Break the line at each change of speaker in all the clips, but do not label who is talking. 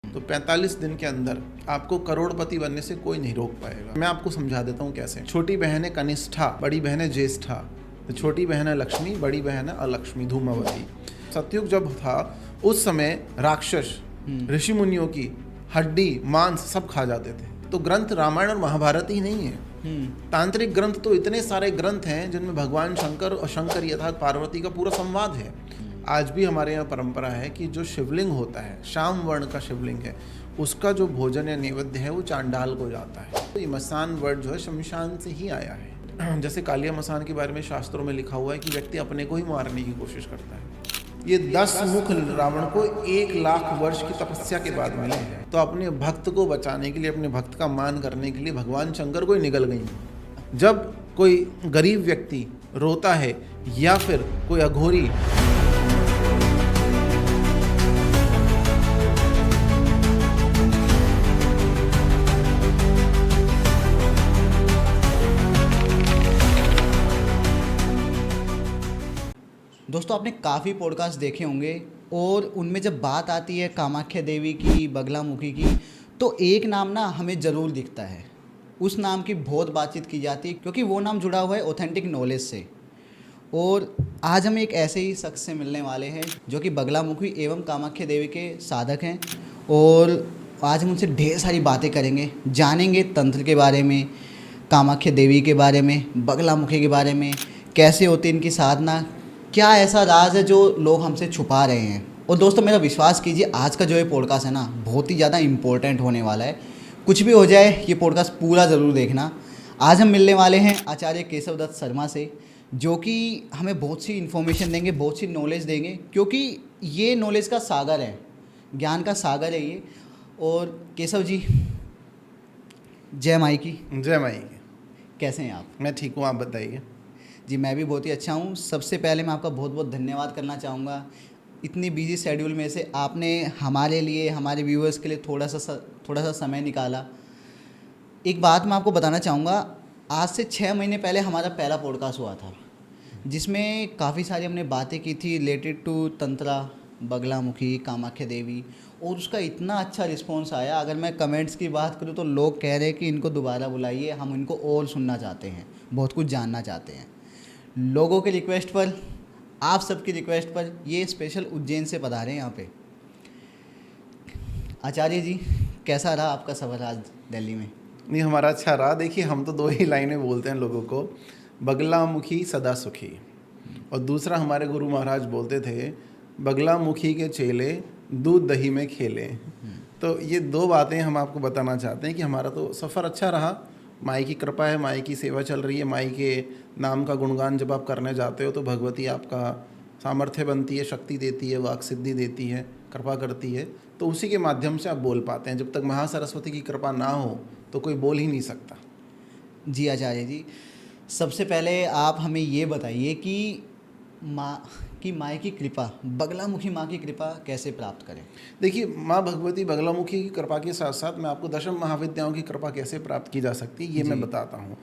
तो 45 दिन के अंदर आपको करोड़पति बनने से कोई नहीं रोक पाएगा। मैं आपको समझा देता हूँ कैसे। छोटी बहन है कनिष्ठा, बड़ी बहन है ज्येष्ठा। तो छोटी बहन है लक्ष्मी, बड़ी बहन है अलक्ष्मी, धूमावती। सतयुग जब था उस समय राक्षस ऋषि मुनियों की हड्डी मांस सब खा जाते थे। तो ग्रंथ रामायण और महाभारत ही नहीं है, तांत्रिक ग्रंथ तो इतने सारे ग्रंथ हैं जिनमें भगवान शंकर और शंकर अर्थात पार्वती का पूरा संवाद है। आज भी हमारे यहाँ परंपरा है कि जो शिवलिंग होता है, श्याम वर्ण का शिवलिंग है, उसका जो भोजन या नैवेद्य है वो चांडाल को जाता है। तो ये मसान वर्ड जो है शमशान से ही आया है। जैसे कालिया मसान के बारे में शास्त्रों में लिखा हुआ है कि व्यक्ति अपने को ही मारने की कोशिश करता है। ये 10 मुख रावण को 1 लाख वर्ष की तपस्या के बाद मिले हैं। तो अपने भक्त को बचाने के लिए, अपने भक्त का मान करने के लिए भगवान शंकर को ही निकल गई। जब कोई गरीब व्यक्ति रोता है या फिर कोई अघोरी
दोस्तों, आपने काफ़ी पॉडकास्ट देखे होंगे और उनमें जब बात आती है कामाख्या देवी की, बगलामुखी की, तो एक नाम ना हमें ज़रूर दिखता है। उस नाम की बहुत बातचीत की जाती है क्योंकि वो नाम जुड़ा हुआ है ऑथेंटिक नॉलेज से। और आज हम एक ऐसे ही शख्स से मिलने वाले हैं जो कि बगलामुखी एवं कामाख्या देवी के साधक हैं। और आज हम उनसे ढेर सारी बातें करेंगे, जानेंगे तंत्र के बारे में, कामाख्या देवी के बारे में, बगलामुखी के बारे में, कैसे होती है इनकी साधना, क्या ऐसा राज है जो लोग हमसे छुपा रहे हैं। और दोस्तों, मेरा विश्वास कीजिए, आज का जो ये पॉडकास्ट है ना, बहुत ही ज़्यादा इम्पोर्टेंट होने वाला है। कुछ भी हो जाए, ये पॉडकास्ट पूरा ज़रूर देखना। आज हम मिलने वाले हैं आचार्य केशव दत्त शर्मा से, जो कि हमें बहुत सी इन्फॉर्मेशन देंगे, बहुत सी नॉलेज देंगे, क्योंकि ये नॉलेज का सागर है, ज्ञान का सागर है ये। और केशव जी, जय माई की।
जय माई की।
कैसे हैं आप?
मैं ठीक हूँ, आप बताइए।
जी, मैं भी बहुत ही अच्छा हूँ। सबसे पहले मैं आपका बहुत बहुत धन्यवाद करना चाहूँगा। इतनी बिजी शेड्यूल में से आपने हमारे लिए, हमारे व्यूअर्स के लिए थोड़ा सा समय निकाला। एक बात मैं आपको बताना चाहूँगा, आज से 6 महीने पहले हमारा पहला पॉडकास्ट हुआ था, जिसमें काफ़ी सारी हमने बातें की थी रिलेटेड टू तंत्रा, बगलामुखी, कामाख्या देवी, और उसका इतना अच्छा रिस्पॉन्स आया। अगर मैं कमेंट्स की बात करूँ तो लोग कह रहे हैं कि इनको दोबारा बुलाइए, हम इनको और सुनना चाहते हैं, बहुत कुछ जानना चाहते हैं। लोगों के रिक्वेस्ट पर, आप सबकी रिक्वेस्ट पर ये स्पेशल उज्जैन से पधारे हैं यहाँ पे। आचार्य जी, कैसा रहा आपका सफ़र आज दिल्ली में?
नहीं, हमारा अच्छा रहा। देखिए, हम तो 2 ही लाइनें बोलते हैं लोगों को, बगलामुखी सदा सुखी। और दूसरा हमारे गुरु महाराज बोलते थे, बगलामुखी के चेले दूध दही में खेले। तो ये 2 बातें हम आपको बताना चाहते हैं कि हमारा तो सफ़र अच्छा रहा। माई की कृपा है, माई की सेवा चल रही है। माई के नाम का गुणगान जब आप करने जाते हो तो भगवती आपका सामर्थ्य बनती है, शक्ति देती है, वाक सिद्धि देती है, कृपा करती है। तो उसी के माध्यम से आप बोल पाते हैं। जब तक महासरस्वती की कृपा ना हो तो कोई बोल ही नहीं सकता।
जी आचार्य जी, सबसे पहले आप हमें ये बताइए कि माँ की कृपा, बगलामुखी माँ की कृपा कैसे प्राप्त करें?
देखिए, माँ भगवती बगलामुखी की कृपा के साथ साथ मैं आपको दशम महाविद्याओं की कृपा कैसे प्राप्त की जा सकती है ये मैं बताता हूँ।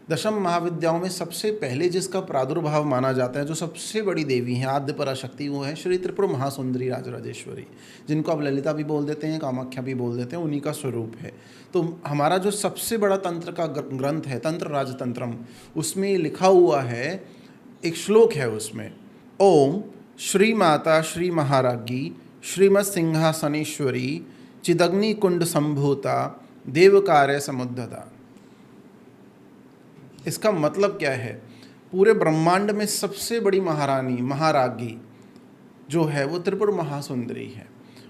दशम महाविद्याओं में सबसे पहले जिसका प्रादुर्भाव माना जाता है, जो सबसे बड़ी देवी हैं, आद्य पराशक्ति, वो है श्री त्रिपुर महासुंदरी राजराजेश्वरी, जिनको आप ललिता भी बोल देते हैं, कामाख्या भी बोल देते हैं, उन्हीं का स्वरूप है। तो हमारा जो सबसे बड़ा तंत्र का ग्रंथ है, तंत्र राजतंत्रम, उसमें लिखा हुआ है, एक श्लोक है उसमें, ओम श्री माता श्री महाराज्ञी श्रीमत् सिंहासनेश्वरी चिदग्नि कुंड संभूता देव कार्य समुद्धता। इसका मतलब क्या है? पूरे ब्रह्मांड में सबसे बड़ी महारानी, महाराज्ञी जो है वो त्रिपुर महासुंदरी है।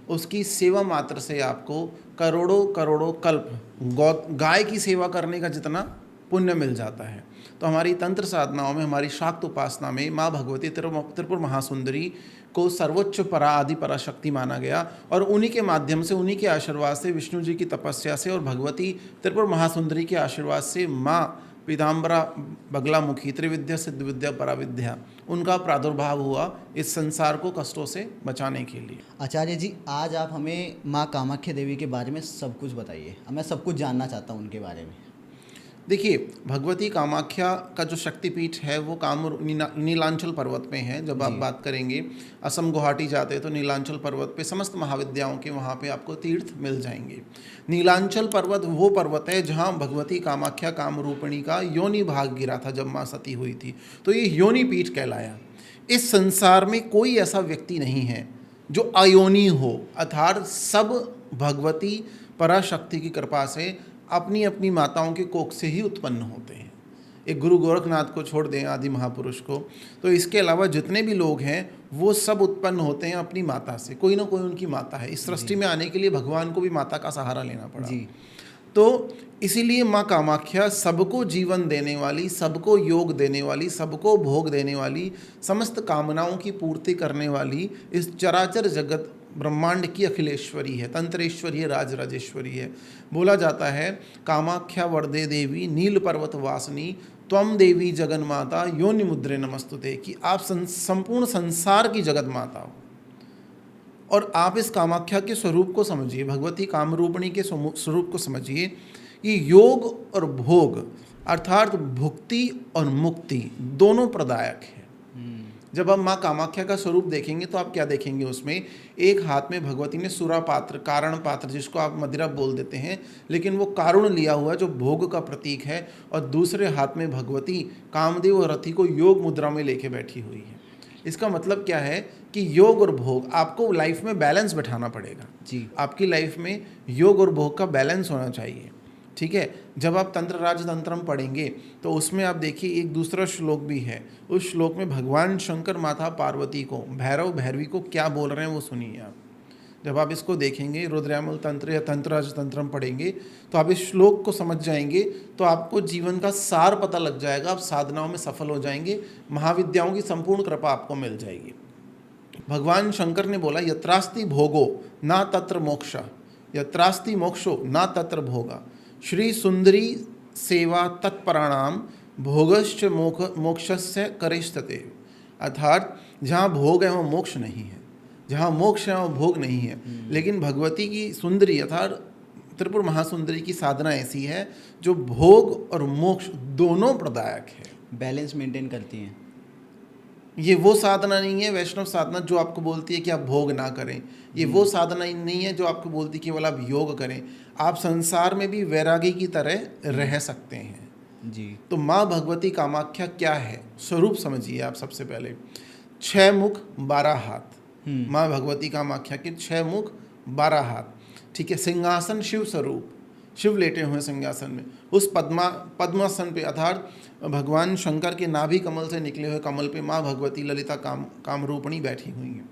उसकी सेवा मात्र से आपको करोड़ों करोड़ों कल्प गाय की सेवा करने का जितना पुण्य मिल जाता है। तो हमारी तंत्र साधनाओं में, हमारी शाक्त उपासना में माँ भगवती त्रिपुर महासुंदरी को सर्वोच्च परा आदि पराशक्ति माना गया। और उन्हीं के माध्यम से, उन्हीं के आशीर्वाद से, विष्णु जी की तपस्या से और भगवती त्रिपुर महासुंदरी के आशीर्वाद से माँ पीताम्बरा बगलामुखी त्रिविद्या सिद्ध विद्या पराविद्या, उनका प्रादुर्भाव हुआ इस संसार को कष्टों से बचाने के लिए।
आचार्य जी, आज आप हमें माँ कामाख्या देवी के बारे में सब कुछ बताइए। मैं सब कुछ जानना चाहता हूँ उनके बारे में।
देखिए, भगवती कामाख्या का जो शक्तिपीठ है वो नीलांचल पर्वत पे है। जब आप बात करेंगे असम गुवाहाटी जाते हैं तो नीलांचल पर्वत पे समस्त महाविद्याओं के वहाँ पे आपको तीर्थ मिल जाएंगे। नीलांचल पर्वत वो पर्वत है जहाँ भगवती कामाख्या कामरूपिणी का योनि भाग गिरा था जब माँ सती हुई थी, तो ये योनि पीठ कहलाया। इस संसार में कोई ऐसा व्यक्ति नहीं है जो अयोनि हो, अर्थात सब भगवती पराशक्ति की कृपा से अपनी अपनी माताओं के कोख से ही उत्पन्न होते हैं। एक गुरु गोरखनाथ को छोड़ दें, आदि महापुरुष को, तो इसके अलावा जितने भी लोग हैं वो सब उत्पन्न होते हैं अपनी माता से। कोई ना कोई उनकी माता है। इस सृष्टि में आने के लिए भगवान को भी माता का सहारा लेना पड़ा
जी।
तो इसीलिए माँ कामाख्या सबको जीवन देने वाली, सबको योग देने वाली, सबको भोग देने वाली, समस्त कामनाओं की पूर्ति करने वाली इस चराचर जगत ब्रह्मांड की अखिलेश्वरी है, तंत्रेश्वरी है, राजराजेश्वरी है। बोला जाता है कामाख्या वरदे देवी नील पर्वत वासनी त्वम देवी जगन माता योनि मुद्रे नमस्तुते, कि आप संपूर्ण संसार की जगत माता हो। और आप इस कामाख्या के स्वरूप को समझिए, भगवती कामरूपिणी के स्वरूप को समझिए कि योग और भोग अर्थात भुक्ति और मुक्ति दोनों प्रदायक है। जब आप माँ कामाख्या का स्वरूप देखेंगे तो आप क्या देखेंगे, उसमें एक हाथ में भगवती ने सुरा पात्र, कारण पात्र, जिसको आप मदिरा बोल देते हैं, लेकिन वो कारुण लिया हुआ जो भोग का प्रतीक है, और दूसरे हाथ में भगवती कामदेव और रति को योग मुद्रा में लेके बैठी हुई है। इसका मतलब क्या है कि योग और भोग आपको लाइफ में बैलेंस बैठाना पड़ेगा
जी।
आपकी लाइफ में योग और भोग का बैलेंस होना चाहिए। ठीक है, जब आप तंत्र राजतंत्रम पढ़ेंगे तो उसमें आप देखिए एक दूसरा श्लोक भी है। उस श्लोक में भगवान शंकर माता पार्वती को, भैरव भैरवी को क्या बोल रहे हैं वो सुनिए आप। जब आप इसको देखेंगे, रुद्रयामल तंत्र या तंत्र राजतंत्रम पढ़ेंगे तो आप इस श्लोक को समझ जाएंगे तो आपको जीवन का सार पता लग जाएगा। आप साधनाओं में सफल हो जाएंगे, महाविद्याओं की संपूर्ण कृपा आपको मिल जाएगी। भगवान शंकर ने बोला यत्रास्ति भोगो ना तत्र मोक्ष, यत्रास्ति मोक्षो ना तत्र भोगा, श्री सुंदरी सेवा तत्पराणाम भोगश्च मोक्षस्य करिष्यते। अर्थात जहाँ भोग है वहाँ मोक्ष नहीं है, जहाँ मोक्ष है वहाँ भोग नहीं है। लेकिन भगवती की सुंदरी अर्थात त्रिपुर महासुंदरी की साधना ऐसी है जो भोग और मोक्ष दोनों प्रदायक है,
बैलेंस मेंटेन करती हैं।
ये वो साधना नहीं है वैष्णव साधना जो आपको बोलती है कि आप भोग ना करें। ये वो साधना नहीं है जो आपको बोलती है केवल आप योग करें। आप संसार में भी वैरागी की तरह रह सकते हैं
जी।
तो माँ भगवती कामाख्या क्या है, स्वरूप समझिए आप। सबसे पहले 6 मुख 12 हाथ, माँ भगवती कामाख्या के 6 मुख 12 हाथ। ठीक है, सिंहासन शिव स्वरूप, शिव लेटे हुए सिंहासन में। उस पद्मासन पे अर्थात भगवान शंकर के नाभि कमल से निकले हुए कमल पे माँ भगवती ललिता कामरूपिणी बैठी हुई हैं।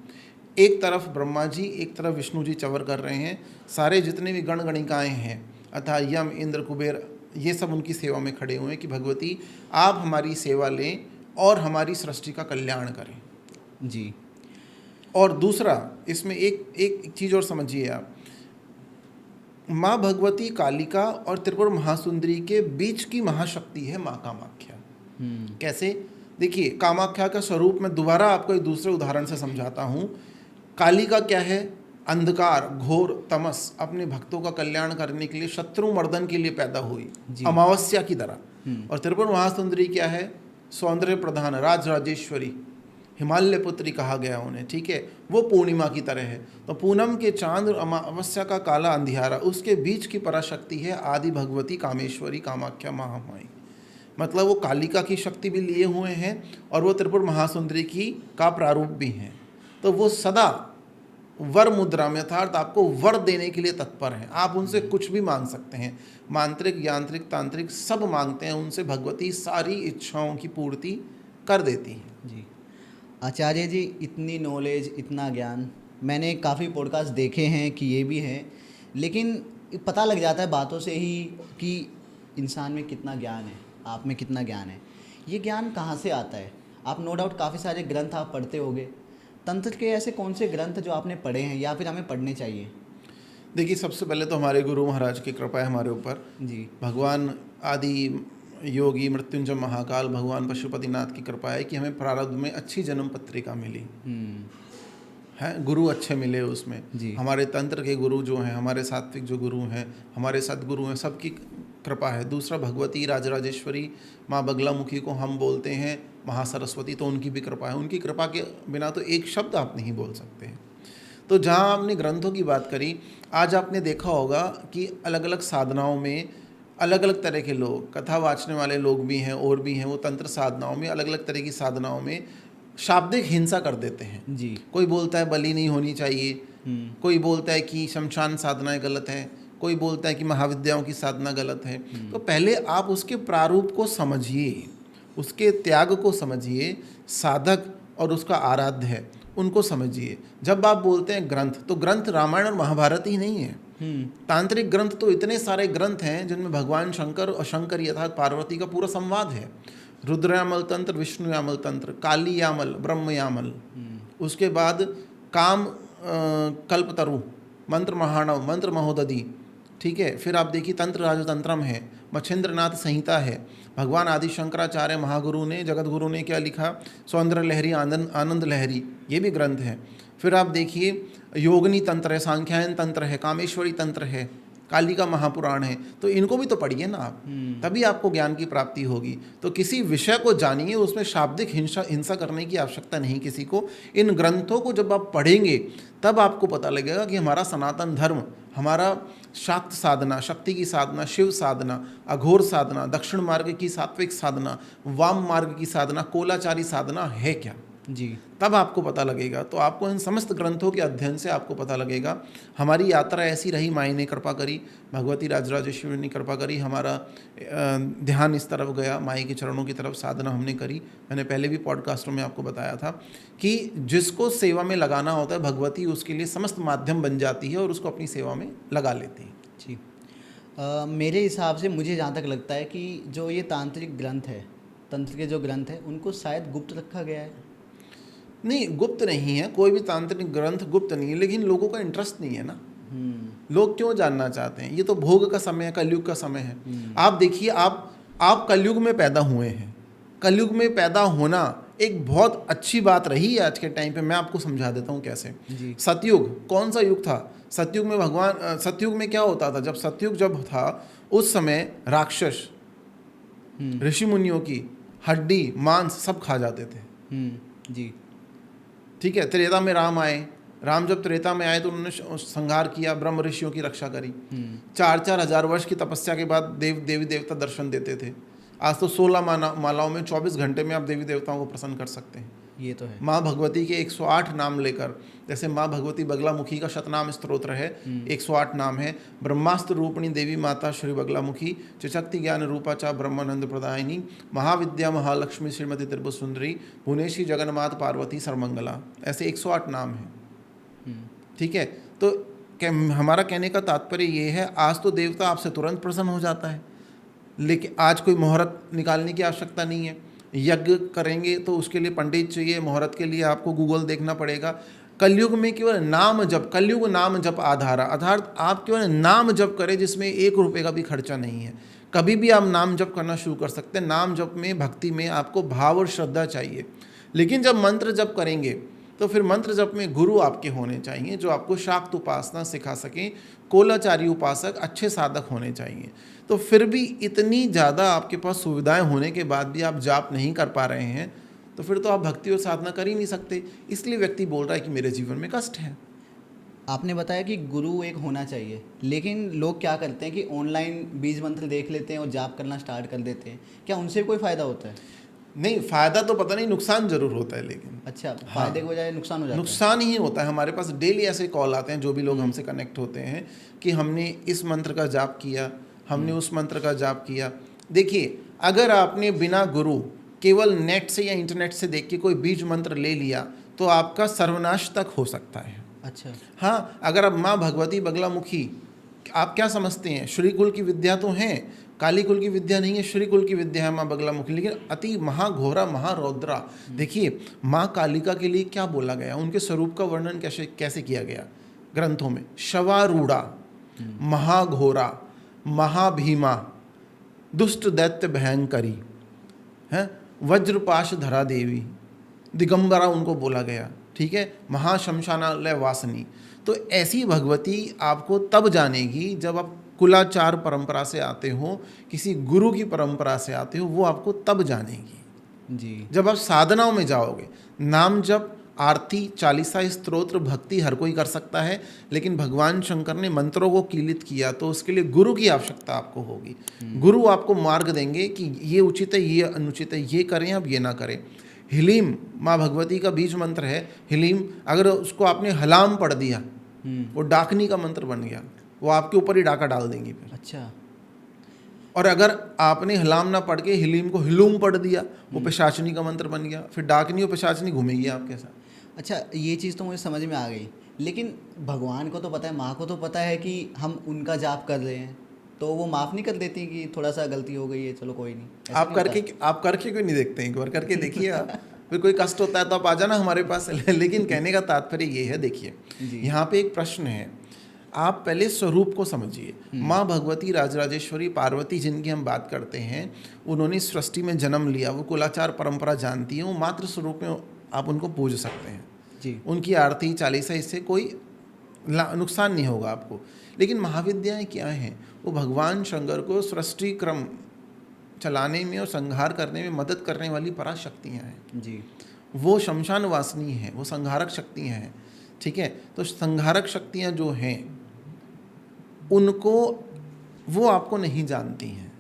एक तरफ ब्रह्मा जी, एक तरफ विष्णु जी चवर कर रहे हैं। सारे जितने भी गण गणिकाएँ हैं अर्थात यम इंद्र कुबेर ये सब उनकी सेवा में खड़े हुए हैं कि भगवती आप हमारी सेवा लें और हमारी सृष्टि का कल्याण करें
जी।
और दूसरा इसमें एक चीज़ और समझिए आप, माँ भगवती कालिका और त्रिपुर महासुंदरी के बीच की महाशक्ति है माँ कामाख्या। कैसे, देखिए कामाख्या का स्वरूप मैं दोबारा आपको एक दूसरे उदाहरण से समझाता हूँ। कालिका क्या है, अंधकार घोर तमस अपने भक्तों का कल्याण करने के लिए, शत्रु मर्दन के लिए पैदा हुई अमावस्या की तरह। और त्रिपुर महासुंदरी क्या है, सौंदर्य प्रधान राजराजेश्वरी, हिमालय पुत्री कहा गया उन्हें। ठीक है, वो पूर्णिमा की तरह है। तो पूनम के चांद और अमावस्या का काला अंधियारा, उसके बीच की पराशक्ति है आदि भगवती कामेश्वरी कामाख्या महामाई। मतलब वो कालिका की शक्ति भी लिए हुए हैं और वो त्रिपुर महासुंदरी की का प्रारूप भी हैं। तो वो सदा वर मुद्रा में अर्थात आपको वर देने के लिए तत्पर हैं। आप उनसे कुछ भी मांग सकते हैं, मांत्रिक यांत्रिक तांत्रिक सब मांगते हैं उनसे, भगवती सारी इच्छाओं की पूर्ति कर देती हैं
जी। आचार्य जी, इतनी नॉलेज, इतना ज्ञान, मैंने काफ़ी पॉडकास्ट देखे हैं कि ये भी है, लेकिन पता लग जाता है बातों से ही कि इंसान में कितना ज्ञान है, आप में कितना ज्ञान है। ये ज्ञान कहाँ से आता है? आप नो डाउट काफ़ी सारे ग्रंथ आप पढ़ते होंगे। तंत्र के ऐसे कौन से ग्रंथ जो आपने पढ़े हैं या फिर हमें पढ़ने चाहिए?
देखिए, सबसे पहले तो हमारे गुरु महाराज की कृपा है हमारे ऊपर
जी।
भगवान आदि योगी मृत्युंजय महाकाल भगवान पशुपतिनाथ की कृपा है कि हमें प्रारब्ध में अच्छी जन्म पत्रिका मिली है, गुरु अच्छे मिले उसमें
जी।
हमारे तंत्र के गुरु जो हैं, हमारे सात्विक जो गुरु हैं, हमारे सदगुरु हैं, सबकी कृपा है। दूसरा भगवती राजराजेश्वरी माँ बगलामुखी को हम बोलते हैं महासरस्वती, तो उनकी भी कृपा है। उनकी कृपा के बिना तो एक शब्द आप नहीं बोल सकते हैं। तो जहाँ आपने ग्रंथों की बात करी, आज आपने देखा होगा कि अलग अलग साधनाओं में अलग अलग तरह के लोग, कथा वाचने वाले लोग भी हैं और भी हैं, वो तंत्र साधनाओं में अलग अलग तरह की साधनाओं में शाब्दिक हिंसा कर देते हैं।
जी।
कोई बोलता है बलि नहीं होनी चाहिए, कोई बोलता है कि शमशान साधनाएं गलत हैं, कोई बोलता है कि महाविद्याओं की साधना गलत है। तो पहले आप उसके प्रारूप को समझिए, उसके त्याग को समझिए, साधक और उसका आराध्य है उनको समझिए। जब आप बोलते हैं ग्रंथ, तो ग्रंथ रामायण और महाभारत ही नहीं है। तांत्रिक ग्रंथ तो इतने सारे ग्रंथ हैं जिनमें भगवान शंकर और शंकर अर्थात पार्वती का पूरा संवाद है। रुद्रयामल तंत्र, विष्णु यामल तंत्र, काली यामल, ब्रह्म यामल, उसके बाद काम कल्पतरु, मंत्र महाणव, मंत्र महोदधि, ठीक है। फिर आप देखिए तंत्र राजतंत्रम है, मच्छेंद्रनाथ संहिता है। भगवान आदि शंकराचार्य महागुरु ने, जगत गुरु ने क्या लिखा, सौंदर्य लहरी, आनंद लहरी, ये भी ग्रंथ है। फिर आप देखिए योगिनी तंत्र है, सांख्यायन तंत्र है, कामेश्वरी तंत्र है, काली का महापुराण है। तो इनको भी तो पढ़िए ना आप, तभी आपको ज्ञान की प्राप्ति होगी। तो किसी विषय को जानिए, उसमें शाब्दिक हिंसा करने की आवश्यकता नहीं किसी को। इन ग्रंथों को जब आप पढ़ेंगे तब आपको पता लगेगा कि हमारा सनातन धर्म, हमारा शाक्त साधना, शक्ति की साधना, शिव साधना, अघोर साधना, दक्षिण मार्ग की सात्विक साधना, वाम मार्ग की साधना, कोलाचारी साधना है क्या।
जी।
तब आपको पता लगेगा। तो आपको इन समस्त ग्रंथों के अध्ययन से आपको पता लगेगा। हमारी यात्रा ऐसी रही, माई ने कृपा करी, भगवती राजराजेश्वरी ने कृपा करी, हमारा ध्यान इस तरफ गया, माई के चरणों की तरफ साधना हमने करी। मैंने पहले भी पॉडकास्टों में आपको बताया था कि जिसको सेवा में लगाना होता है, भगवती उसके लिए समस्त माध्यम बन जाती है और उसको अपनी सेवा में लगा लेती है।
जी। मेरे हिसाब से मुझे जहाँ तक लगता है कि जो ये तांत्रिक ग्रंथ है, तंत्र के जो ग्रंथ है, उनको शायद गुप्त रखा गया है।
नहीं, गुप्त नहीं है, कोई भी तांत्रिक ग्रंथ गुप्त नहीं है, लेकिन लोगों का इंटरेस्ट नहीं है ना। लोग क्यों जानना चाहते हैं? ये तो भोग का समय है, कलयुग का समय है। आप देखिए, आप कलयुग में पैदा हुए हैं। कलयुग में पैदा होना एक बहुत अच्छी बात रही है आज के टाइम पे। मैं आपको समझा देता हूँ कैसे। सतयुग कौन सा युग था? सतयुग में सतयुग में क्या होता था? जब सतयुग जब था, उस समय राक्षस ऋषि मुनियों की हड्डी मांस सब खा जाते थे।
जी।
ठीक है। त्रेता में राम आए, राम जब त्रेता में आए तो उन्होंने संहार किया, ब्रह्म ऋषियों की रक्षा करी। 4-4 हजार वर्ष की तपस्या के बाद देवी देवता दर्शन देते थे। आज तो 16 मालाओं में 24 घंटे में आप देवी देवताओं को प्रसन्न कर सकते हैं।
ये तो है।
माँ भगवती के 108 नाम लेकर, जैसे माँ भगवती बगलामुखी का शतनाम स्तोत्र है, 108 नाम है। ब्रह्मास्त्र रूपिणी देवी माता श्री बगलामुखी, चिशक्ति ज्ञान रूपा चा ब्रह्मानंद प्रदायिनी, महाविद्या महालक्ष्मी श्रीमती त्रिपुर सुंदरी, भुवनेश्वरी जगन्मात पार्वती सर्वमंगला, ऐसे 108 नाम हैं। ठीक है। तो हमारा कहने का तात्पर्य ये है, आज तो देवता आपसे तुरंत प्रसन्न हो जाता है, लेकिन आज कोई मुहूर्त निकालने की आवश्यकता नहीं है। यज्ञ करेंगे तो उसके लिए पंडित चाहिए, मुहूर्त के लिए आपको गूगल देखना पड़ेगा। कलयुग में केवल नाम जप, कलयुग नाम जप आधार, अर्थात आप केवल नाम जप करें जिसमें 1 रुपये का भी खर्चा नहीं है। कभी भी आप नाम जप करना शुरू कर सकते हैं। नाम जप में, भक्ति में आपको भाव और श्रद्धा चाहिए। लेकिन जब मंत्र जप करेंगे तो फिर मंत्र जप में गुरु आपके होने चाहिए जो आपको शाक्त उपासना सिखा सकें। कोलाचारी उपासक, अच्छे साधक होने चाहिए। तो फिर भी इतनी ज़्यादा आपके पास सुविधाएं होने के बाद भी आप जाप नहीं कर पा रहे हैं, तो फिर तो आप भक्ति और साधना कर ही नहीं सकते। इसलिए व्यक्ति बोल रहा है कि मेरे जीवन में कष्ट है।
आपने बताया कि गुरु एक होना चाहिए, लेकिन लोग क्या करते हैं कि ऑनलाइन बीज मंत्र देख लेते हैं और जाप करना स्टार्ट कर देते हैं। क्या उनसे कोई फ़ायदा होता है?
नहीं, फ़ायदा तो पता नहीं, नुकसान जरूर होता है। लेकिन
अच्छा, फायदे के बजाय नुकसान हो जाता है?
नुकसान ही होता है। हमारे पास डेली ऐसे कॉल आते हैं, जो भी लोग हमसे कनेक्ट होते हैं, कि हमने इस मंत्र का जाप किया, हमने उस मंत्र का जाप किया। देखिए, अगर आपने बिना गुरु केवल नेट से या इंटरनेट से देख के कोई बीज मंत्र ले लिया तो आपका सर्वनाश तक हो सकता है।
अच्छा।
हाँ, अगर आप माँ भगवती बगलामुखी, आप क्या समझते हैं? श्री कुल की विद्या तो हैं, काली कुल की विद्या नहीं है, श्री कुल की विद्या है माँ बगलामुखी, लेकिन अति महाघोरा महारौद्रा। देखिए, माँ कालिका के लिए क्या बोला गया, उनके स्वरूप का वर्णन कैसे किया गया ग्रंथों में? शवारूढ़ा, महाघोरा, महाभीमा, दुष्ट दैत्य भयंकरी है, वज्रपाश धरा देवी, दिगंबरा उनको बोला गया। ठीक है। महाशमशानालय वासनी। तो ऐसी भगवती आपको तब जानेगी जब आप कुलाचार परंपरा से आते हो, किसी गुरु की परंपरा से आते हो, वो आपको तब जानेगी।
जी
जब आप साधनाओं में जाओगे, नाम जप, आरती, चालीसा, स्तोत्र, भक्ति हर कोई कर सकता है, लेकिन भगवान शंकर ने मंत्रों को कीलित किया तो उसके लिए गुरु की आवश्यकता आपको होगी। गुरु आपको मार्ग देंगे कि ये उचित है, ये अनुचित है, ये करें अब ये ना करें। हिलीम माँ भगवती का बीज मंत्र है हिलीम, अगर उसको आपने हलाम पढ़ दिया वो डाकनी का मंत्र बन गया, वो आपके ऊपर ही डाका डाल देंगी फिर।
अच्छा।
और अगर आपने हलाम ना पढ़ के हिलीम को हिलूम पढ़ दिया, वो पिशाचनी का मंत्र बन गया, फिर डाकनी और पिशाचनी घूमेगी आपके साथ।
अच्छा, ये चीज़ तो मुझे समझ में आ गई, लेकिन भगवान को तो पता है, माँ को तो पता है कि हम उनका जाप कर रहे हैं, तो वो माफ़ नहीं कर देती कि थोड़ा सा गलती हो गई है, चलो कोई नहीं। ऐसा
आप
नहीं होता?
आप करके क्यों नहीं देखते हैं? एक बार करके देखिए आप, फिर कोई कष्ट होता है तो आप आ जाना हमारे पास। लेकिन कहने का तात्पर्य ये है, देखिए
जी।
यहाँ पे एक प्रश्न है, आप पहले स्वरूप को समझिए। माँ भगवती, राजराजेश्वरी, पार्वती जिनकी हम बात करते हैं, उन्होंने सृष्टि में जन्म लिया, वो कुलाचार परंपरा जानती हैं, वो मात्र स्वरूप में आप उनको पूज सकते हैं।
जी।
उनकी आरती, चालीसा, इससे कोई नुकसान नहीं होगा आपको। लेकिन महाविद्याएं क्या हैं? वो भगवान शंकर को सृष्टि क्रम चलाने में और संहार करने में मदद करने वाली पराशक्तियाँ हैं।
जी।
वो शमशान वासनी है, वो संहारक शक्तियाँ हैं। ठीक है, तो संहारक शक्तियाँ जो हैं उनको वो आपको नहीं जानती हैं,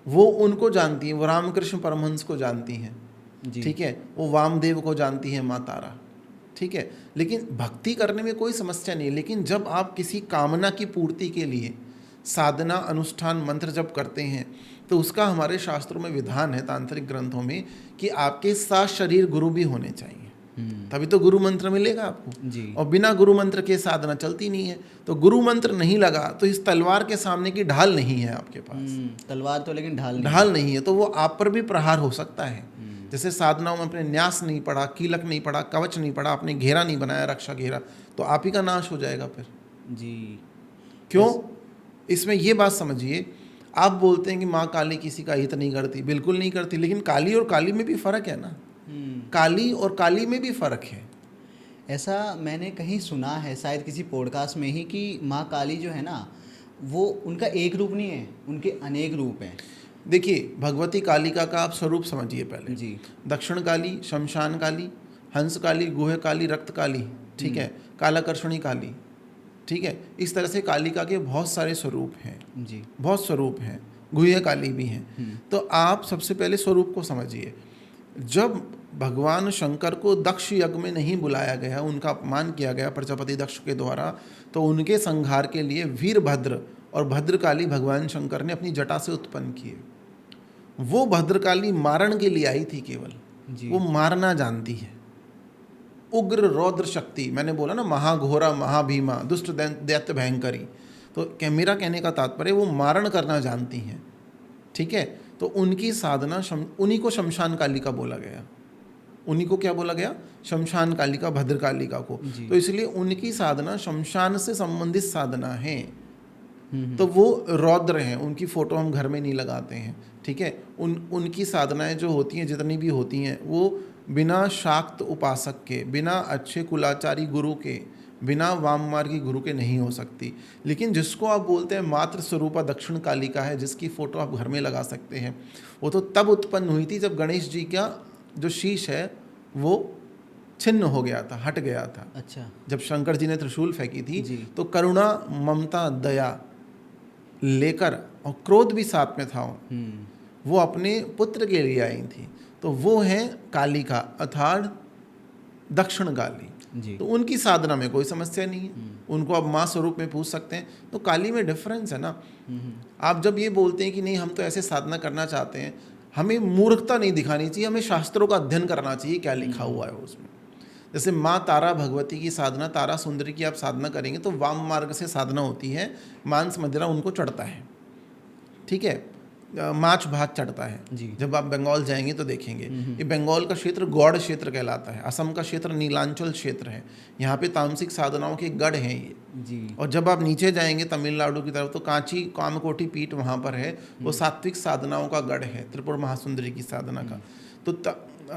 वो उनको जानती हैं। वो रामकृष्ण परमहंस को जानती हैं,
जी।
ठीक है, वो वामदेव को जानती है, माँ तारा, ठीक है। लेकिन भक्ति करने में कोई समस्या नहीं है। लेकिन जब आप किसी कामना की पूर्ति के लिए साधना, अनुष्ठान, मंत्र जप करते हैं तो उसका हमारे शास्त्रों में विधान है, तांत्रिक ग्रंथों में, कि आपके साथ शरीर गुरु भी होने चाहिए, तभी तो गुरु मंत्र मिलेगा आपको।
जी।
और बिना गुरु मंत्र के साधना चलती नहीं है। तो गुरु मंत्र नहीं लगा तो इस तलवार के सामने की ढाल नहीं है आपके पास।
तलवार तो, लेकिन
ढाल नहीं है, तो वो आप पर भी प्रहार हो सकता है। जैसे साधनाओं में अपने न्यास नहीं पढ़ा, कीलक नहीं पढ़ा, कवच नहीं पढ़ा, आपने घेरा नहीं बनाया, रक्षा घेरा, तो आप ही का नाश हो जाएगा फिर।
जी।
क्यों? इसमें ये बात समझिए, आप बोलते हैं कि माँ काली किसी का हित नहीं करती, बिल्कुल नहीं करती, लेकिन काली और काली में भी फर्क है ना। काली और काली में भी फर्क है।
ऐसा मैंने कहीं सुना है, शायद किसी पॉडकास्ट में ही, कि माँ काली जो है ना, वो उनका एक रूप नहीं है, उनके अनेक रूप हैं।
देखिए, भगवती कालिका का आप स्वरूप समझिए पहले।
जी।
दक्षिण काली, शमशान काली, हंस काली, गुह काली, रक्त काली, ठीक है, कालाकर्षणी काली, ठीक है। इस तरह से कालिका के बहुत सारे स्वरूप हैं।
जी।
बहुत स्वरूप हैं, गुह काली भी हैं। तो आप सबसे पहले स्वरूप को समझिए। जब भगवान शंकर को दक्ष यज्ञ में नहीं बुलाया गया, उनका अपमान किया गया प्रजापति दक्ष के द्वारा, तो उनके संहार के लिए वीरभद्र और भद्रकाली भगवान शंकर ने अपनी जटा से उत्पन्न किए। वो भद्रकाली मारण के लिए आई थी केवल, वो मारना जानती है। उग्र रौद्र शक्ति, मैंने बोला ना, महाघोरा, महाभीमा, दुष्ट दैत्य भयंकरी। तो मेरा कहने का तात्पर्य वो मारण करना जानती हैं, ठीक है। तो उनकी साधना उन्हीं को शमशान कालिका बोला गया। उन्हीं को क्या बोला गया? शमशान कालिका, भद्रकालिका को। तो इसलिए उनकी साधना शमशान से संबंधित साधना है। तो वो रौद्र हैं, उनकी फ़ोटो हम घर में नहीं लगाते हैं, ठीक है। उनकी साधनाएं जो होती हैं, जितनी भी होती हैं, वो बिना शाक्त उपासक के, बिना अच्छे कुलाचारी गुरु के, बिना वाममार्गी गुरु के नहीं हो सकती। लेकिन जिसको आप बोलते हैं मात्र स्वरूपा दक्षिण कालिका है, जिसकी फ़ोटो आप घर में लगा सकते हैं, वो तो तब उत्पन्न हुई थी जब गणेश जी का जो शीश है वो छिन्न हो गया था, हट गया था।
अच्छा।
जब शंकर जी ने त्रिशूल फेंकी थी
जी।
तो करुणा, ममता, दया लेकर, और क्रोध भी साथ में था, वो अपने पुत्र के लिए आई थी। तो वो है कालिका, अर्थात दक्षिण काली।
जी।
तो उनकी साधना में कोई समस्या नहीं है, उनको आप माँ स्वरूप में पूछ सकते हैं। तो काली में डिफरेंस है ना। आप जब ये बोलते हैं कि नहीं हम तो ऐसे साधना करना चाहते हैं, हमें मूर्खता नहीं दिखानी चाहिए, हमें शास्त्रों का अध्ययन करना चाहिए, क्या लिखा हुआ है उसमें। जैसे माँ तारा भगवती की साधना, तारा सुंदरी की आप साधना करेंगे तो वाम मार्ग से साधना होती है, मांस मदिरा उनको चढ़ता है, ठीक है, माछ भात चढ़ता है।
जी।
जब आप बंगाल जाएंगे तो देखेंगे, ये बंगाल का क्षेत्र गौड़ क्षेत्र कहलाता है, असम का क्षेत्र नीलांचल क्षेत्र है, यहाँ पे तामसिक साधनाओं के गढ़ हैं ये।
जी।
और जब आप नीचे जाएंगे तमिलनाडु की तरफ तो कांची कामकोटि पीठ वहाँ पर है, वो सात्विक साधनाओं का गढ़ है, त्रिपुर महासुंदरी की साधना का। तो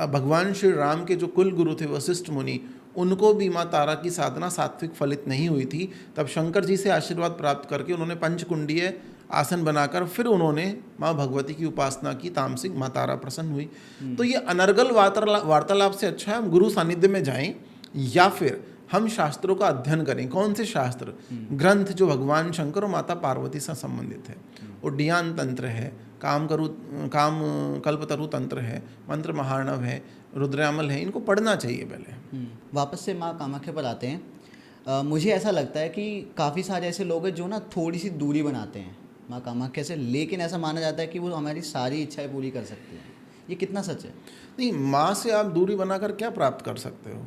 भगवान श्री राम के जो कुल गुरु थे वशिष्ठ मुनि, उनको भी माँ तारा की साधना सात्विक फलित नहीं हुई थी। तब शंकर जी से आशीर्वाद प्राप्त करके उन्होंने पंचकुंडीय आसन बनाकर फिर उन्होंने माँ भगवती की उपासना की, तामसिक माँ तारा प्रसन्न हुई। तो ये अनर्गल वार्तालाप से अच्छा है हम गुरु सानिध्य में जाएं या फिर हम शास्त्रों का अध्ययन करें। कौन से शास्त्र? ग्रंथ जो भगवान शंकर और माता पार्वती से संबंधित है। उड्डयन तंत्र है, काम कल्पतरु तंत्र है, मंत्र महार्णव है, रुद्रामल है, इनको पढ़ना चाहिए पहले।
वापस से माँ कामाख्या पर आते हैं। मुझे ऐसा लगता है कि काफ़ी सारे ऐसे लोग हैं जो ना थोड़ी सी दूरी बनाते हैं माँ कामाख्या से, लेकिन ऐसा माना जाता है कि वो हमारी सारी इच्छाएं पूरी कर सकती हैं। ये कितना सच है?
नहीं, माँ से आप दूरी बनाकर क्या प्राप्त कर सकते हो?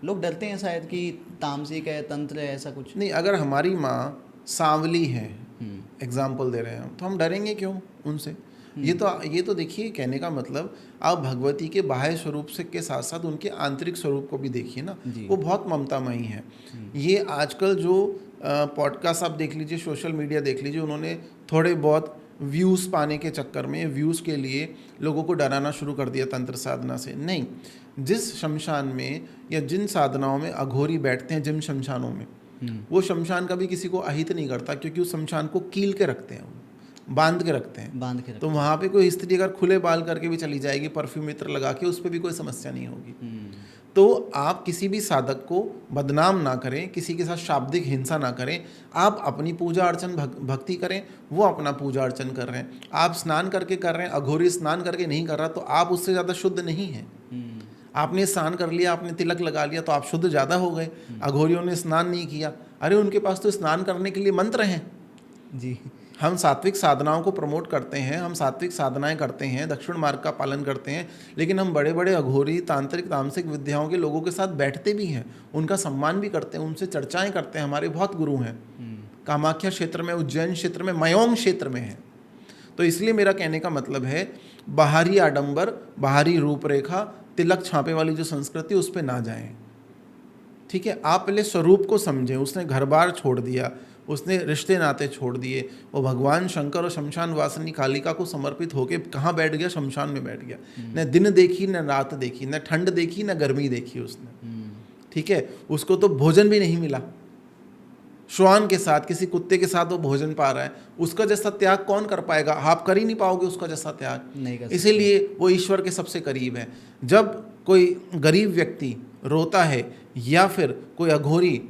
लोग डरते हैं शायद कि तामसिक है, तंत्र है, ऐसा कुछ।
नहीं, अगर हमारी माँ सांवली है, एग्जाम्पल दे रहे हैं हम, तो हम डरेंगे क्यों उनसे? ये तो देखिए, कहने का मतलब आप भगवती के बाह्य स्वरूप से के साथ साथ उनके आंतरिक स्वरूप को भी देखिए ना, वो बहुत ममतामयी है। ये आजकल जो पॉडकास्ट आप देख लीजिए, सोशल मीडिया देख लीजिए, उन्होंने थोड़े बहुत व्यूज़ पाने के चक्कर में, व्यूज़ के लिए लोगों को डराना शुरू कर दिया तंत्र साधना से। नहीं, जिस शमशान में या जिन साधनाओं में अघोरी बैठते हैं, जिन शमशानों में, वो शमशान कभी किसी को अहित नहीं करता, क्योंकि उस शमशान को कील के रखते हैं, बांध के रखते हैं। तो वहाँ पे कोई स्त्री अगर खुले बाल करके भी चली जाएगी, परफ्यूम इत्र लगा के, उस पर भी कोई समस्या नहीं होगी। तो आप किसी भी साधक को बदनाम ना करें, किसी के साथ शाब्दिक हिंसा ना करें। आप अपनी पूजा अर्चन भक्ति करें, वो अपना पूजा अर्चन कर रहे हैं। आप स्नान करके कर रहे हैं, अघोरी स्नान करके नहीं कर रहा, तो आप उससे ज़्यादा शुद्ध नहीं हैं। आपने स्नान कर लिया, आपने तिलक लगा लिया, तो आप शुद्ध ज़्यादा हो गए। अघोरियों ने स्नान नहीं किया, अरे उनके पास तो स्नान करने के लिए मंत्र हैं
जी।
हम सात्विक साधनाओं को प्रमोट करते हैं, हम सात्विक साधनाएं करते हैं, दक्षिण मार्ग का पालन करते हैं, लेकिन हम बड़े बड़े अघोरी तांत्रिक तामसिक विद्याओं के लोगों के साथ बैठते भी हैं, उनका सम्मान भी करते हैं, उनसे चर्चाएं करते हैं। हमारे बहुत गुरु हैं, कामाख्या क्षेत्र में, उज्जैन क्षेत्र में, मयोंग क्षेत्र में है। तो इसलिए मेरा कहने का मतलब है, बाहरी आडंबर, बाहरी रूपरेखा, तिलक छापे वाली जो संस्कृति, उस पर ना जाएं। ठीक है, आप पहले स्वरूप को समझें। उसने घर बार छोड़ दिया, उसने रिश्ते नाते छोड़ दिए, वो भगवान शंकर और शमशान वासिनी कालिका को समर्पित होके कहाँ बैठ गया? शमशान में बैठ गया। न दिन देखी, न रात देखी, न ठंड देखी, न गर्मी देखी उसने। ठीक है, उसको तो भोजन भी नहीं मिला। श्वान के साथ, किसी कुत्ते के साथ वो भोजन पा रहा है। उसका जैसा त्याग कौन कर पाएगा? आप कर ही नहीं पाओगे उसका जैसा त्याग, नहीं कर। इसीलिए वो ईश्वर के सबसे करीब है। जब कोई गरीब व्यक्ति रोता है, या फिर कोई अघोरी,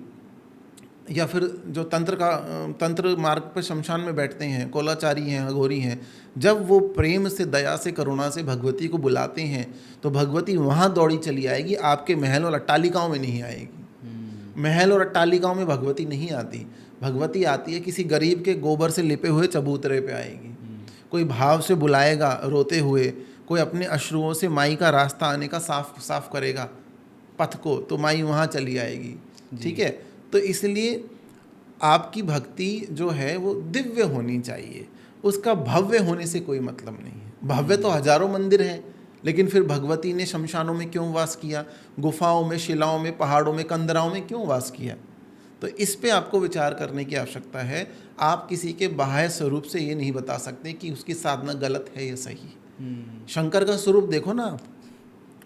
या फिर जो तंत्र मार्ग पर शमशान में बैठते हैं, कोलाचारी हैं, अघोरी हैं, जब वो प्रेम से, दया से, करुणा से भगवती को बुलाते हैं, तो भगवती वहाँ दौड़ी चली आएगी, आपके महल और अट्टालिकाओं में नहीं आएगी। महल और अट्टालिकाओं में भगवती नहीं आती। भगवती आती है किसी गरीब के गोबर से लिपे हुए चबूतरे पे आएगी। कोई भाव से बुलाएगा रोते हुए, कोई अपने अश्रुओं से माई का रास्ता आने का साफ करेगा पथ को, तो माई वहाँ चली आएगी। ठीक है, तो इसलिए आपकी भक्ति जो है वो दिव्य होनी चाहिए, उसका भव्य होने से कोई मतलब नहीं है। भव्य तो हजारों मंदिर हैं, लेकिन फिर भगवती ने शमशानों में क्यों वास किया? गुफाओं में, शिलाओं में, पहाड़ों में, कंदराओं में क्यों वास किया? तो इस पे आपको विचार करने की आवश्यकता है। आप किसी के बाह्य स्वरूप से ये नहीं बता सकते कि उसकी साधना गलत है या सही। शंकर का स्वरूप देखो ना आप,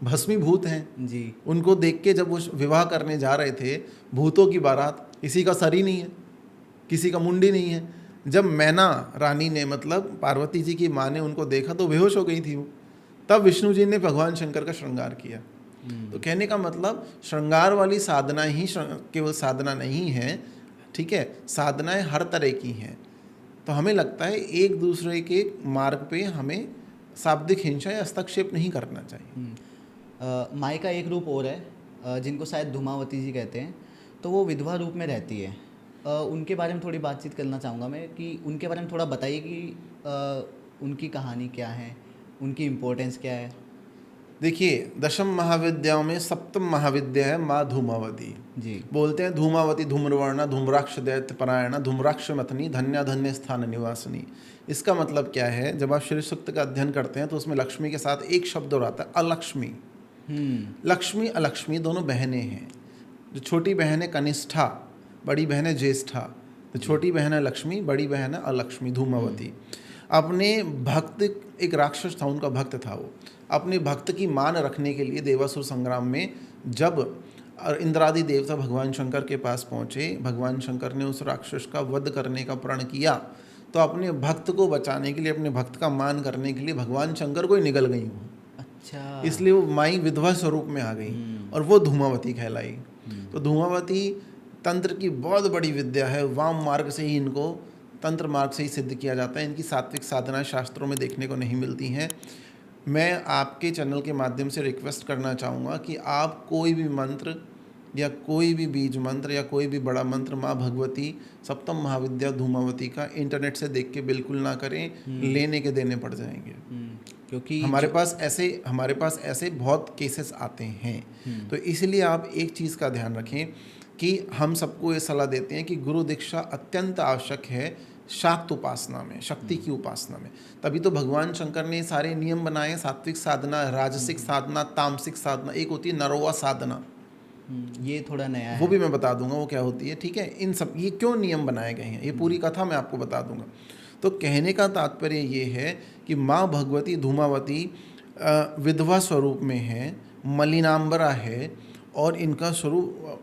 भस्मीभूत हैं जी। उनको देख के जब वो विवाह करने जा रहे थे, भूतों की बारात, किसी का सर ही नहीं है, किसी का मुंडी नहीं है। जब मैना रानी ने, मतलब पार्वती जी की माँ ने उनको देखा तो बेहोश हो गई थी वो। तब विष्णु जी ने भगवान शंकर का श्रृंगार किया। तो कहने का मतलब, श्रृंगार वाली साधना ही केवल साधना नहीं है। ठीक है, साधनाएं हर तरह की हैं। तो हमें लगता है एक दूसरे के मार्ग पे हमें शाब्दिक हिंसा या हस्तक्षेप नहीं करना चाहिए।
माई का एक रूप और है, जिनको शायद धूमावती जी कहते हैं, तो वो विधवा रूप में रहती है। उनके बारे में थोड़ी बातचीत करना चाहूँगा मैं, कि उनके बारे में थोड़ा बताइए कि उनकी कहानी क्या है, उनकी इम्पोर्टेंस क्या है।
देखिए, दशम महाविद्याओं में सप्तम महाविद्या है माँ धूमावती जी। बोलते हैं धूमावती धूम्रवर्णा धूम्राक्ष दैत्य परायणा धूम्राक्ष मथनी धन्या धन्य स्थान निवासिनी। इसका मतलब क्या है? जब आप श्री सूक्त का अध्ययन करते हैं तो उसमें लक्ष्मी के साथ एक शब्द और आता है, अलक्ष्मी। लक्ष्मी अलक्ष्मी दोनों बहनें हैं। जो छोटी बहन है कनिष्ठा, बड़ी बहन है ज्येष्ठा। तो छोटी बहन है लक्ष्मी, बड़ी बहन है अलक्ष्मी, धूमावती। अपने भक्त, एक राक्षस था, उनका भक्त था वो, अपने भक्त की मान रखने के लिए देवासुर संग्राम में जब और इंद्रादि देवता भगवान शंकर के पास पहुँचे। भगवान शंकर ने उस राक्षस का वध करने का प्रण किया, तो अपने भक्त को बचाने के लिए, अपने भक्त का मान करने के लिए भगवान शंकर को ही निगल गई वो।
अच्छा।
इसलिए वो माई विधवा स्वरूप में आ गई और वो धूमावती कहलाई। तो धूमावती तंत्र की बहुत बड़ी विद्या है। वाम मार्ग से ही इनको, तंत्र मार्ग से ही सिद्ध किया जाता है। इनकी सात्विक साधना शास्त्रों में देखने को नहीं मिलती हैं। मैं आपके चैनल के माध्यम से रिक्वेस्ट करना चाहूँगा कि आप कोई भी मंत्र या कोई भी बीज मंत्र या कोई भी बड़ा मंत्र माँ भगवती सप्तम महाविद्या धूमावती का इंटरनेट से देख के बिल्कुल ना करें, लेने के देने पड़ जाएंगे।
क्योंकि
हमारे पास ऐसे बहुत केसेस आते हैं। तो इसलिए आप एक चीज़ का ध्यान रखें कि हम सबको ये सलाह देते हैं कि गुरु दीक्षा अत्यंत आवश्यक है शाक्त उपासना में, शक्ति की उपासना में। तभी तो भगवान शंकर ने सारे नियम बनाए, सात्विक साधना, राजसिक साधना, तामसिक साधना, एक होती है नरोवा साधना।
ये थोड़ा नया है,
वो भी मैं बता दूंगा वो क्या होती है, ठीक है। इन सब ये क्यों नियम बनाए गए हैं, ये पूरी कथा मैं आपको बता दूंगा। तो कहने का तात्पर्य ये है कि माँ भगवती धूमावती विधवा स्वरूप में है, मलिनाम्बरा है, और इनका स्वरूप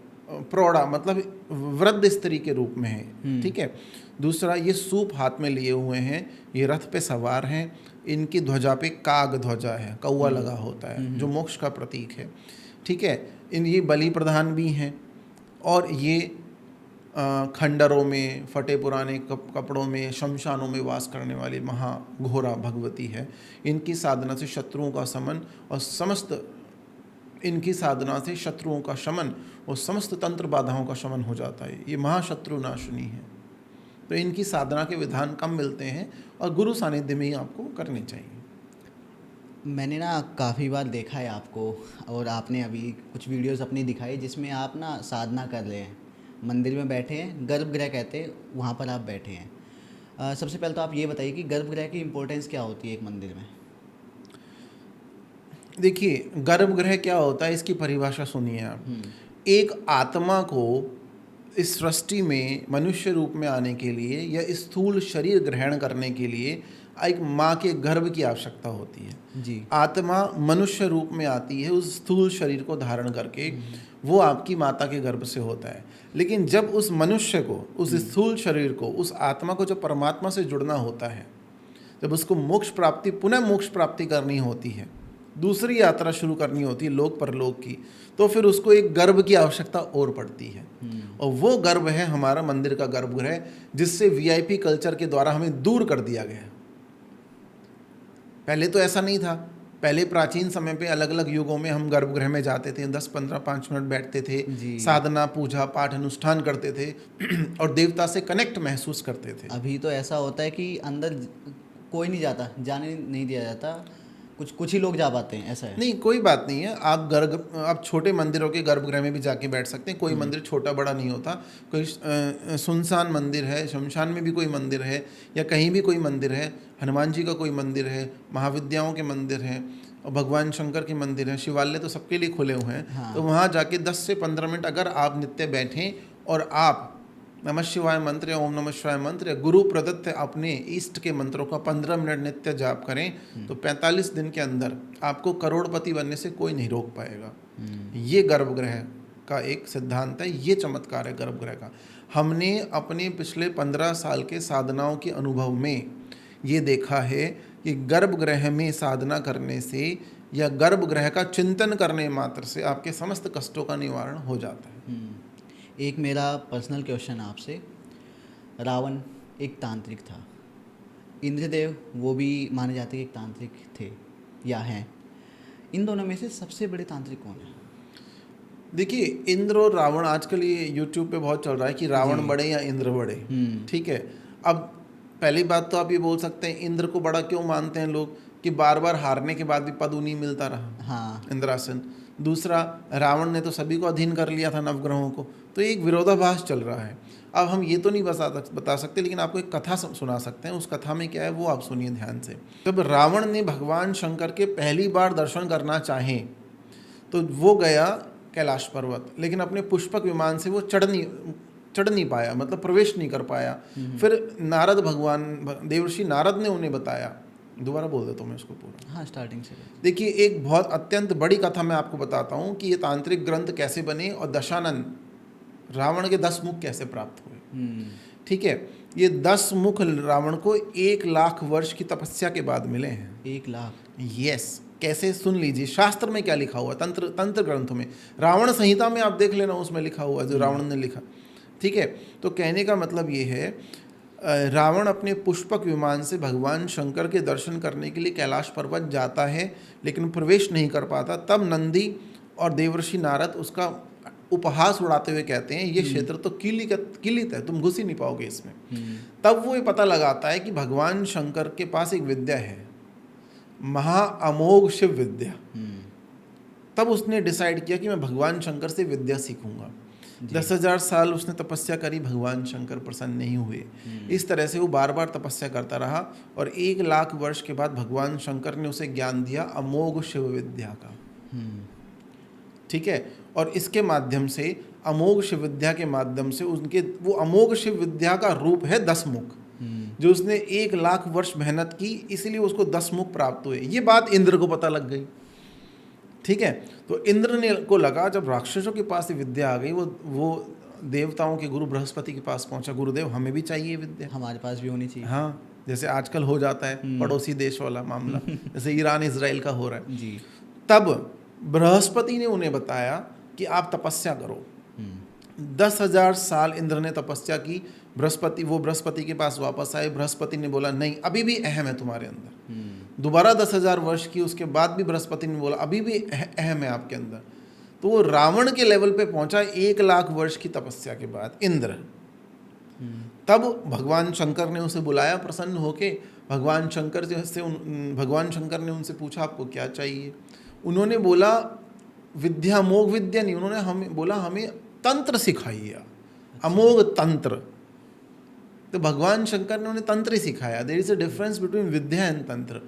प्रौढ़ा मतलब वृद्ध स्त्री के रूप में है, ठीक है। दूसरा, ये सूप हाथ में लिए हुए हैं, ये रथ पे सवार हैं, इनकी ध्वजा पे काग ध्वजा है, कौवा लगा होता है जो मोक्ष का प्रतीक है, ठीक है। ये बलि प्रधान भी हैं, और ये खंडरों में, फटे पुराने कपड़ों में, शमशानों में वास करने वाली महाघोरा भगवती है। इनकी साधना से शत्रुओं का समन और समस्त तंत्र बाधाओं का शमन हो जाता है। ये महाशत्रु नाशनी है। तो इनकी साधना के विधान कम मिलते हैं और गुरु सानिध्य में ही आपको करने चाहिए।
मैंने ना काफ़ी बार देखा है आपको, और आपने अभी कुछ वीडियोस अपनी दिखाई जिसमें आप ना साधना कर रहे हैं, मंदिर में बैठे हैं, गर्भगृह कहते हैं, वहाँ पर आप बैठे हैं। सबसे पहले तो आप ये बताइए कि गर्भगृह की इम्पोर्टेंस क्या होती है एक मंदिर में?
देखिए, गर्भगृह क्या होता है इसकी परिभाषा सुनिए आप। एक आत्मा को इस सृष्टि में मनुष्य रूप में आने के लिए या स्थूल शरीर ग्रहण करने के लिए एक माँ के गर्भ की आवश्यकता होती है
जी।
आत्मा मनुष्य रूप में आती है उस स्थूल शरीर को धारण करके, वो आपकी माता के गर्भ से होता है। लेकिन जब उस मनुष्य को, उस स्थूल शरीर को, उस आत्मा को जब परमात्मा से जुड़ना होता है, जब उसको मोक्ष प्राप्ति, पुनः मोक्ष प्राप्ति करनी होती है, दूसरी यात्रा शुरू करनी होती है लोक परलोक की, तो फिर उसको एक गर्भ की आवश्यकता और पड़ती है। और वो गर्भ है हमारा मंदिर का गर्भगृह, जिससे वीआईपी कल्चर के द्वारा हमें दूर कर दिया गया। पहले तो ऐसा नहीं था। पहले प्राचीन समय पे अलग अलग युगों में हम गर्भगृह में जाते थे, 10-15-5 मिनट बैठते थे, साधना पूजा पाठ अनुष्ठान करते थे और देवता से कनेक्ट महसूस करते थे।
अभी तो ऐसा होता है कि अंदर कोई नहीं जाता, जाने नहीं दिया जाता, कुछ ही लोग जा पाते हैं, ऐसा है।
नहीं, कोई बात नहीं है। आप छोटे मंदिरों के गर्भगृह में भी जाके बैठ सकते हैं। कोई मंदिर छोटा बड़ा नहीं होता। कोई सुनसान मंदिर है, शमशान में भी कोई मंदिर है, या कहीं भी कोई मंदिर है, हनुमान जी का कोई मंदिर है, महाविद्याओं के मंदिर हैं, और भगवान शंकर के मंदिर हैं, शिवालय तो सबके लिए खुले हुए हैं।
हाँ।
तो वहाँ जाके 10 से 15 मिनट अगर आप नित्य बैठें और आप नमः शिवाय मंत्र या ओम नमः शिवाय मंत्र या गुरु प्रदत्त अपने इष्ट के मंत्रों का 15 मिनट नित्य जाप करें, तो 45 दिन के अंदर आपको करोड़पति बनने से कोई नहीं रोक पाएगा। ये गर्भगृह का एक सिद्धांत है, ये चमत्कार है गर्भगृह का। हमने अपने पिछले 15 साल के साधनाओं के अनुभव में ये देखा है कि गर्भगृह में साधना करने से या गर्भगृह का चिंतन करने मात्र से आपके समस्त कष्टों का निवारण हो जाता है।
एक मेरा पर्सनल क्वेश्चन आपसे, रावण एक तांत्रिक था, इंद्रदेव वो भी माने जाते हैं एक तांत्रिक थे या हैं, इन दोनों में से सबसे बड़े तांत्रिक कौन है?
देखिए, इंद्र और रावण आजकल ये यूट्यूब पे बहुत चल रहा है कि रावण बड़े या इंद्र बड़े, ठीक है। अब पहली बात तो आप ये बोल सकते हैं इंद्र को बड़ा क्यों मानते हैं लोग, कि बार बार हारने के बाद भी पद उन्हीं मिलता रहा,
हाँ,
इंद्रासन। दूसरा, रावण ने तो सभी को अधीन कर लिया था, नवग्रहों को। तो एक विरोधाभास चल रहा है। अब हम ये तो नहीं बता सकते, लेकिन आपको एक कथा सुना सकते हैं। उस कथा में क्या है वो आप सुनिए ध्यान से। जब रावण ने भगवान शंकर के पहली बार दर्शन करना चाहे तो वो गया कैलाश पर्वत, लेकिन अपने पुष्पक विमान से वो चढ़ नहीं पाया, मतलब प्रवेश नहीं कर पाया। फिर नारद भगवान देवर्षि नारद ने उन्हें बताया दोबारा बोल देता हूँ मैं उसको पूरा।
हाँ, स्टार्टिंग से।
देखिए, एक बहुत अत्यंत बड़ी कथा मैं आपको बताता हूँ कि ये तांत्रिक ग्रंथ कैसे बने और दशानन रावण के 10 मुख कैसे प्राप्त हुए। ठीक है, ये 10 मुख रावण को 1 लाख वर्ष की तपस्या के बाद मिले हैं।
1 लाख?
यस। कैसे, सुन लीजिए शास्त्र में क्या लिखा हुआ, तंत्र ग्रंथों में, रावण संहिता में आप देख लेना, उसमें लिखा हुआ जो रावण ने लिखा। ठीक है, तो कहने का मतलब ये है, रावण अपने पुष्पक विमान से भगवान शंकर के दर्शन करने के लिए कैलाश पर्वत जाता है, लेकिन प्रवेश नहीं कर पाता। तब नंदी और देवर्षि नारद उसका उपहास उड़ाते हुए कहते हैं, ये क्षेत्र तो किलित है, तुम घुस ही नहीं पाओगे इसमें। तब वो ये पता लगाता है कि भगवान शंकर के पास एक विद्या है, महा अमोघ शिव विद्या। तब उसने डिसाइड किया कि मैं भगवान शंकर से विद्या सीखूंगा। 10,000 साल उसने तपस्या करी, भगवान शंकर प्रसन्न नहीं हुए। इस तरह से वो बार बार तपस्या करता रहा और 1 लाख वर्ष के बाद भगवान शंकर ने उसे ज्ञान दिया अमोघ शिव विद्या का। ठीक है, और इसके माध्यम से, अमोघ शिव विद्या के माध्यम से उनके वो अमोघ शिव विद्या का रूप है 10 मुख, जो उसने 1 लाख वर्ष मेहनत की, इसलिए उसको 10 मुख प्राप्त हुए। ये बात इंद्र को पता लग गई। ठीक है, तो इंद्र ने को लगा, जब राक्षसों के पास ये विद्या आ गई, वो देवताओं के गुरु बृहस्पति के पास पहुंचा, गुरुदेव हमें भी चाहिए विद्या,
हमारे पास भी होनी चाहिए।
हाँ, जैसे आजकल हो जाता है पड़ोसी देश वाला मामला, जैसे ईरान इजराइल का हो रहा है
जी।
तब बृहस्पति ने उन्हें बताया कि आप तपस्या करो। 10,000 साल इंद्र ने तपस्या की। बृहस्पति के पास वापस आए। बृहस्पति ने बोला, नहीं, अभी भी अहम है तुम्हारे अंदर। दोबारा 10,000 वर्ष की, उसके बाद भी बृहस्पति ने बोला, अभी भी अहम है आपके अंदर। तो वो रावण के लेवल पे पहुंचा 1 लाख वर्ष की तपस्या के बाद इंद्र। तब भगवान शंकर ने उसे बुलाया प्रसन्न होके। भगवान शंकर ने उनसे पूछा, आपको क्या चाहिए? उन्होंने बोला, विद्या, अमोघ विद्या नहीं, उन्होंने हमें बोला, हमें तंत्र सिखाइए, अमोघ तंत्र। तो भगवान शंकर ने उन्हें तंत्र ही सिखाया। There is a difference between vidya and tantra.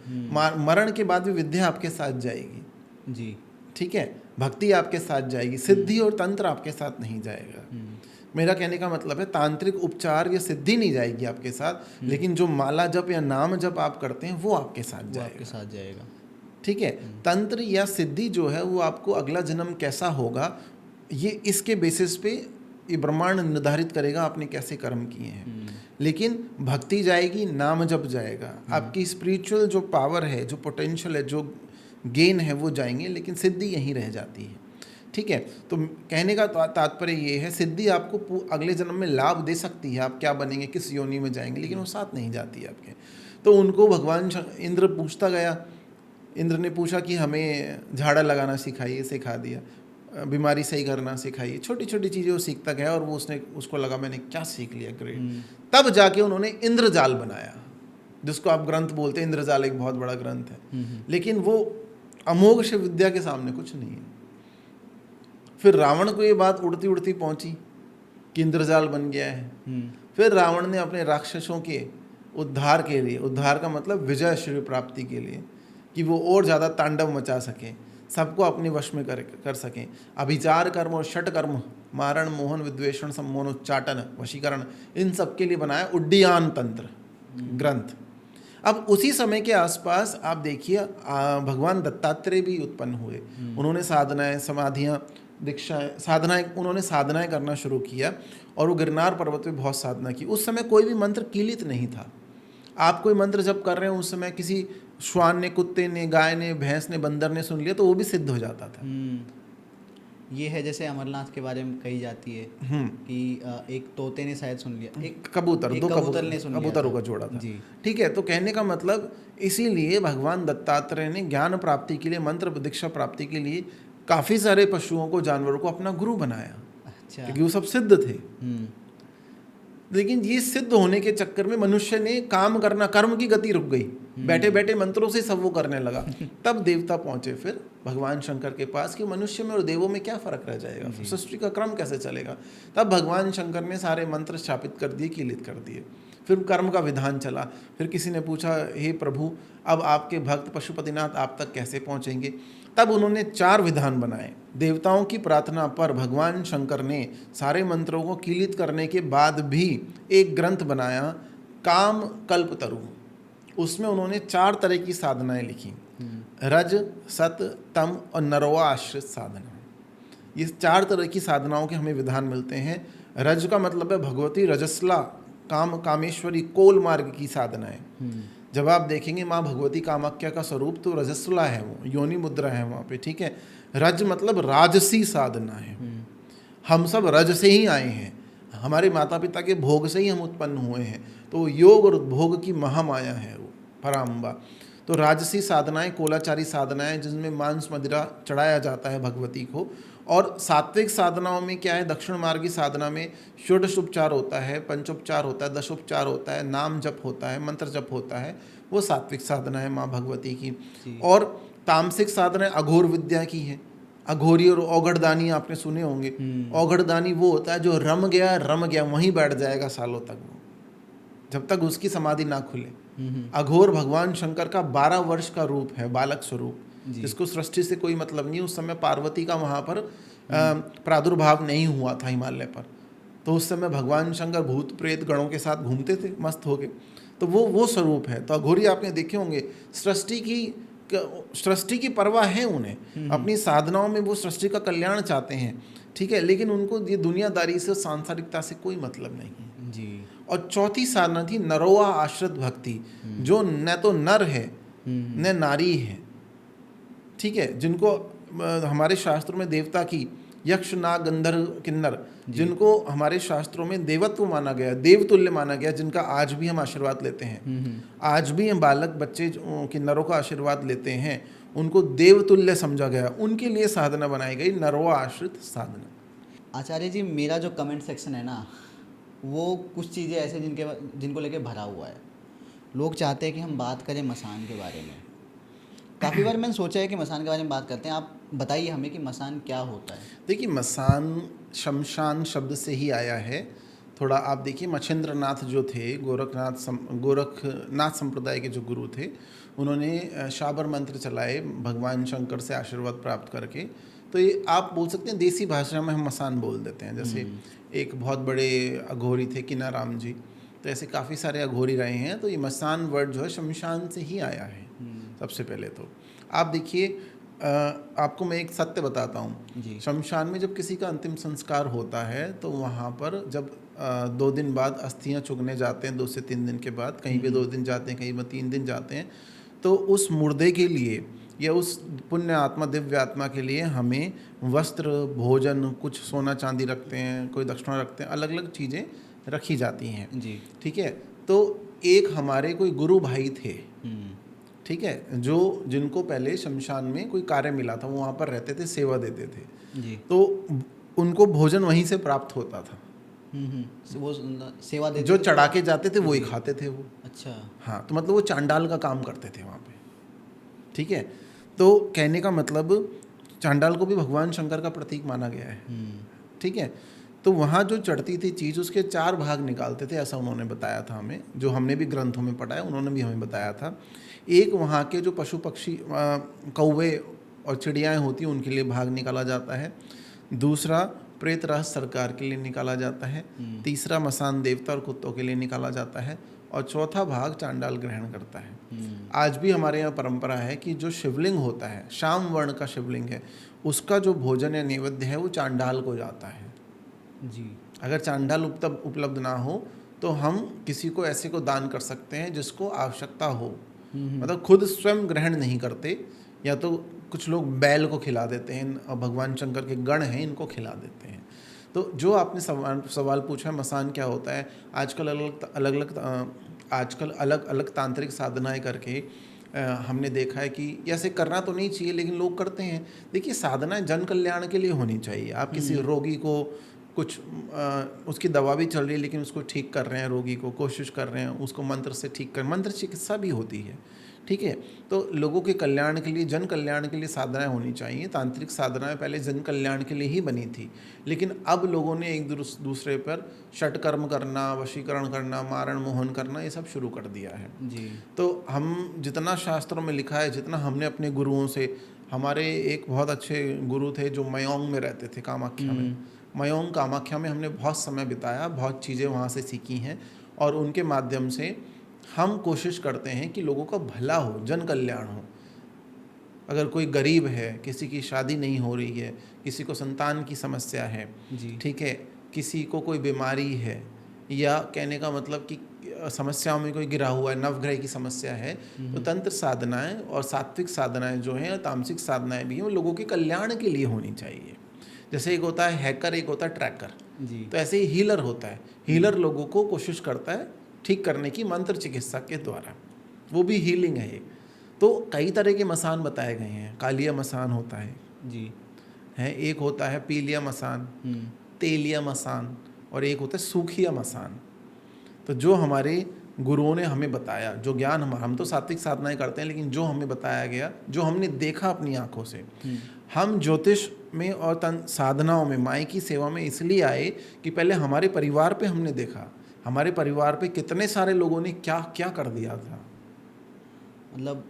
मरण के बाद भी विद्या आपके साथ जाएगी
जी।
ठीक है, भक्ति आपके साथ जाएगी, सिद्धि और तंत्र आपके साथ नहीं जाएगा। मेरा कहने का मतलब है, तांत्रिक उपचार या सिद्धि नहीं जाएगी आपके साथ, लेकिन जो माला जप या नाम जप आप करते हैं वो आपके साथ जाएगा। ठीक है, तंत्र या सिद्धि जो है वो आपको अगला जन्म कैसा होगा, ये इसके बेसिस पे ये ब्रह्मांड निर्धारित करेगा आपने कैसे कर्म किए हैं। लेकिन भक्ति जाएगी, नाम जप जाएगा, आपकी स्पिरिचुअल जो पावर है, जो पोटेंशियल है, जो गेन है वो जाएंगे, लेकिन सिद्धि यहीं रह जाती है। ठीक है, तो कहने का तात्पर्य ये है, सिद्धि आपको अगले जन्म में लाभ दे सकती है, आप क्या बनेंगे, किस योनि में जाएंगे, लेकिन वो साथ नहीं जाती है आपके। तो उनको भगवान इंद्र पूछता गया। इंद्र ने पूछा कि हमें झाड़ा लगाना सिखाइए, सिखा दिया। बीमारी सही करना सिखाइए, छोटी छोटी चीज़ें वो सीखता गया और वो उसको लगा मैंने क्या सीख लिया, ग्रेट। तब जाके उन्होंने इंद्रजाल बनाया, जिसको आप ग्रंथ बोलते हैं। इंद्रजाल एक बहुत बड़ा ग्रंथ है, लेकिन वो अमोघ शिव विद्या के सामने कुछ नहीं है। फिर रावण को ये बात उड़ती उड़ती पहुंची कि इंद्रजाल बन गया है। फिर रावण ने अपने राक्षसों के उद्धार के लिए, उद्धार का मतलब विजय श्री प्राप्ति के लिए, कि वो और ज़्यादा तांडव मचा सकें, सबको अपने वश में कर सकें, अभिचार कर्म और षट कर्म, मारण, मोहन, विद्वेषण, सम्मोहन, उच्चाटन, वशीकरण, इन सब के लिए बनाया उड्डीयान तंत्र ग्रंथ। अब उसी समय के आसपास आप देखिए, भगवान दत्तात्रेय भी उत्पन्न हुए। उन्होंने साधनाएं, समाधियाँ, दीक्षाएं, उन्होंने साधनाएं करना शुरू किया और वो गिरनार पर्वत पे बहुत साधना की। उस समय कोई भी मंत्र कीलित नहीं था। आप कोई मंत्र जब कर रहे हैं, उस समय किसी श्वान ने, कुत्ते ने, गाय ने, भैंस ने, बंदर ने सुन लिया तो वो भी सिद्ध हो जाता था।
ये है जैसे अमरनाथ के बारे में कही जाती है कि एक तोते ने शायद सुन लिया, एक
कबूतर ने सुन लिया, कबूतरों का जोड़ा था। ठीक है, तो कहने का मतलब, इसीलिए भगवान दत्तात्रेय ने ज्ञान प्राप्ति के लिए, मंत्र दीक्षा प्राप्ति के लिए काफ़ी सारे पशुओं को, जानवरों को अपना गुरु बनाया। अच्छा। क्योंकि वो सब सिद्ध थे। लेकिन ये सिद्ध होने के चक्कर में मनुष्य ने काम करना, कर्म की गति रुक गई, बैठे बैठे मंत्रों से सब वो करने लगा। तब देवता पहुंचे फिर भगवान शंकर के पास कि मनुष्य में और देवों में क्या फर्क रह जाएगा, सृष्टि का क्रम कैसे चलेगा। तब भगवान शंकर ने सारे मंत्र स्थापित कर दिए, कीलित कर दिए। फिर कर्म का विधान चला। फिर किसी ने पूछा, हे प्रभु, अब आपके भक्त पशुपतिनाथ आप तक कैसे पहुंचेंगे। तब उन्होंने 4 विधान बनाए। देवताओं की प्रार्थना पर भगवान शंकर ने सारे मंत्रों को कीलित करने के बाद भी एक ग्रंथ बनाया, काम कल्पतरु। उसमें उन्होंने 4 तरह की साधनाएं लिखी, रज, सत, तम और नरवा आश्रित साधना। ये 4 तरह की साधनाओं के हमें विधान मिलते हैं। रज का मतलब है भगवती रजस्ला कामेश्वरी कोल मार्ग की साधनाएं। जब आप देखेंगे माँ भगवती कामाख्या का स्वरूप तो रजस्वला है, वो योनि मुद्रा है वहाँ पे, ठीक है। रज मतलब राजसी साधना है। हम सब रज से ही आए हैं, हमारे माता पिता के भोग से ही हम उत्पन्न हुए हैं, तो योग और भोग की महामाया है वो पराम्बा। तो राजसी साधनाएं, कोलाचारी साधनाएं जिसमें मांस मदिरा चढ़ाया जाता है भगवती को। और सात्विक साधनाओं में क्या है, दक्षिण मार्गी साधना में षोडशोपचार होता है, पंचोपचार होता है, दशोपचार होता है, नाम जप होता है, मंत्र जप होता है, वो सात्विक साधना है माँ भगवती की। और तामसिक साधनाएं अघोर विद्या की है। अघोरी और औगड़दानी आपने सुने होंगे। औगड़दानी वो होता है जो रम गया वहीं बैठ जाएगा सालों तक, वो जब तक उसकी समाधि ना खुले। अघोर भगवान शंकर का 12 वर्ष का रूप है, बालक स्वरूप, जिसको सृष्टि से कोई मतलब नहीं। उस समय पार्वती का वहाँ पर प्रादुर्भाव नहीं हुआ था हिमालय पर, तो उस समय भगवान शंकर भूत प्रेत गणों के साथ घूमते थे मस्त होके, तो वो स्वरूप है। तो अघोरी आपने देखे होंगे, सृष्टि की परवाह है उन्हें, अपनी साधनाओं में वो सृष्टि का कल्याण चाहते हैं, ठीक है, लेकिन उनको ये दुनियादारी से, सांसारिकता से कोई मतलब नहीं है
जी।
और चौथी साधना थी नरोवा आश्रित भक्ति, जो न तो नर है न नारी है, ठीक है, जिनको हमारे शास्त्रों में देवता की यक्ष नाग गंधर्व किन्नर, जिनको हमारे शास्त्रों में देवत्व माना गया, देवतुल्य माना गया, जिनका आज भी हम आशीर्वाद लेते हैं। आज भी हम बालक बच्चे किन्नरों का आशीर्वाद लेते हैं, उनको देवतुल्य समझा गया, उनके लिए साधना बनाई गई नरवा आश्रित साधना।
आचार्य जी, मेरा जो कमेंट सेक्शन है ना, वो कुछ चीज़ें ऐसे जिनको लेके भरा हुआ है। लोग चाहते हैं कि हम बात करें मसान के बारे में। काफ़ी बार मैंने सोचा है कि मसान के बारे में बात करते हैं। आप बताइए हमें कि मसान क्या होता है।
देखिए, मसान शमशान शब्द से ही आया है। थोड़ा आप देखिए, मच्छिंद्रनाथ जो थे, गोरखनाथ संप्रदाय के जो गुरु थे, उन्होंने शाबर मंत्र चलाए भगवान शंकर से आशीर्वाद प्राप्त करके। तो ये आप बोल सकते हैं देसी भाषा में हम मसान बोल देते हैं। जैसे एक बहुत बड़े अघोरी थे किनाराम जी, तो ऐसे काफ़ी सारे अघोरी रहे हैं। तो ये मसान वर्ड जो है शमशान से ही आया है सबसे पहले। तो आप देखिए, आपको मैं एक सत्य बताता हूँ। शमशान में जब किसी का अंतिम संस्कार होता है तो वहाँ पर जब 2 दिन बाद अस्थियाँ चुगने जाते हैं, 2 से 3 दिन के बाद, कहीं पे 2 दिन जाते हैं, कहीं पे 3 दिन जाते हैं, तो उस मुर्दे के लिए या उस पुण्य आत्मा, दिव्य आत्मा के लिए हमें वस्त्र, भोजन, कुछ सोना चांदी रखते हैं, कोई दक्षिणा रखते हैं, अलग अलग चीज़ें रखी जाती हैं जी, ठीक है। तो एक हमारे कोई गुरु भाई थे, ठीक है, जिनको पहले शमशान में कोई कार्य मिला था, वो वहाँ पर रहते थे, सेवा देते थे जी। तो उनको भोजन वहीं से प्राप्त होता था।
वो सेवा देते,
जो चढ़ा के जाते थे वही खाते थे वो।
अच्छा,
हाँ, तो मतलब वो चांडाल का काम करते थे वहाँ पे, ठीक है। तो कहने का मतलब, चांडाल को भी भगवान शंकर का प्रतीक माना गया है, ठीक है। तो वहाँ जो चढ़ती थी चीज़, उसके 4 भाग निकालते थे, ऐसा उन्होंने बताया था हमें, जो हमने भी ग्रंथों में पढ़ा है, उन्होंने भी हमें बताया था। एक वहाँ के जो पशु पक्षी, कौवे और चिड़ियाएँ होती हैं, उनके लिए भाग निकाला जाता है। दूसरा प्रेत राज सरकार के लिए निकाला जाता है। तीसरा मसान देवता और कुत्तों के लिए निकाला जाता है। और चौथा भाग चांडाल ग्रहण करता है। आज भी हमारे यहाँ परंपरा है कि जो शिवलिंग होता है, श्याम वर्ण का शिवलिंग है, उसका जो भोजन या नैवेद्य है वो चांडाल को जाता है जी। अगर चांडाल उपलब्ध ना हो तो हम किसी को ऐसे को दान कर सकते हैं जिसको आवश्यकता हो। मतलब खुद स्वयं ग्रहण नहीं करते, या तो कुछ लोग बैल को खिला देते हैं, और भगवान शंकर के गण हैं, इनको खिला देते हैं। तो जो आपने सवाल पूछा, मसान क्या होता है, आजकल अलग अलग तांत्रिक साधनाएं करके हमने देखा है कि ऐसे करना तो नहीं चाहिए, लेकिन लोग करते हैं। देखिए, साधनाएं जन कल्याण के लिए होनी चाहिए। आप किसी रोगी को कुछ उसकी दवा भी चल रही है, लेकिन उसको ठीक कर रहे हैं, रोगी को कोशिश कर रहे हैं, उसको मंत्र से ठीक कर, मंत्र चिकित्सा भी होती है, ठीक है। तो लोगों के कल्याण के लिए, जन कल्याण के लिए साधनाएं होनी चाहिए। तांत्रिक साधनाएं पहले जन कल्याण के लिए ही बनी थी, लेकिन अब लोगों ने एक दूसरे पर षटकर्म करना, वशीकरण करना, मारण मोहन करना, ये सब शुरू कर दिया है जी। तो हम जितना शास्त्रों में लिखा है, जितना हमने अपने गुरुओं से, हमारे एक बहुत अच्छे गुरु थे जो मयोंग में रहते थे, कामाख्या में। मयोंग कामाख्या में हमने बहुत समय बिताया, बहुत चीज़ें वहाँ से सीखी हैं, और उनके माध्यम से हम कोशिश करते हैं कि लोगों का भला हो, जन कल्याण हो। अगर कोई गरीब है, किसी की शादी नहीं हो रही है, किसी को संतान की समस्या है,
जी।
ठीक है, किसी को कोई बीमारी है, या कहने का मतलब कि समस्याओं में कोई गिरा हुआ है, नवग्रह की समस्या है, तो तंत्र साधनाएं और सात्विक साधनाएं जो हैं, तामसिक साधनाएं भी हैं, वो लोगों के कल्याण के लिए होनी चाहिए। जैसे एक होता है हैकर, एक होता है ट्रैकर,
जी।
तो ऐसे ही हीलर होता है। हीलर लोगों को कोशिश करता है ठीक करने की मंत्र चिकित्सा के द्वारा, वो भी हीलिंग है ये। तो कई तरह के मसान बताए गए हैं। कालिया मसान होता
जी।
है, एक होता है पीलिया मसान, तेलिया मसान, और एक होता है सूखिया मसान। तो जो हमारे गुरुओं ने हमें बताया, जो ज्ञान हम तो सात्विक साधनाएं करते हैं, लेकिन जो हमें बताया गया, जो हमने देखा अपनी आंखों से, हम ज्योतिष में और साधनाओं में, माई की सेवा में इसलिए आए कि पहले हमारे परिवार पे हमने देखा, हमारे परिवार पे कितने सारे लोगों ने क्या क्या कर दिया था।
मतलब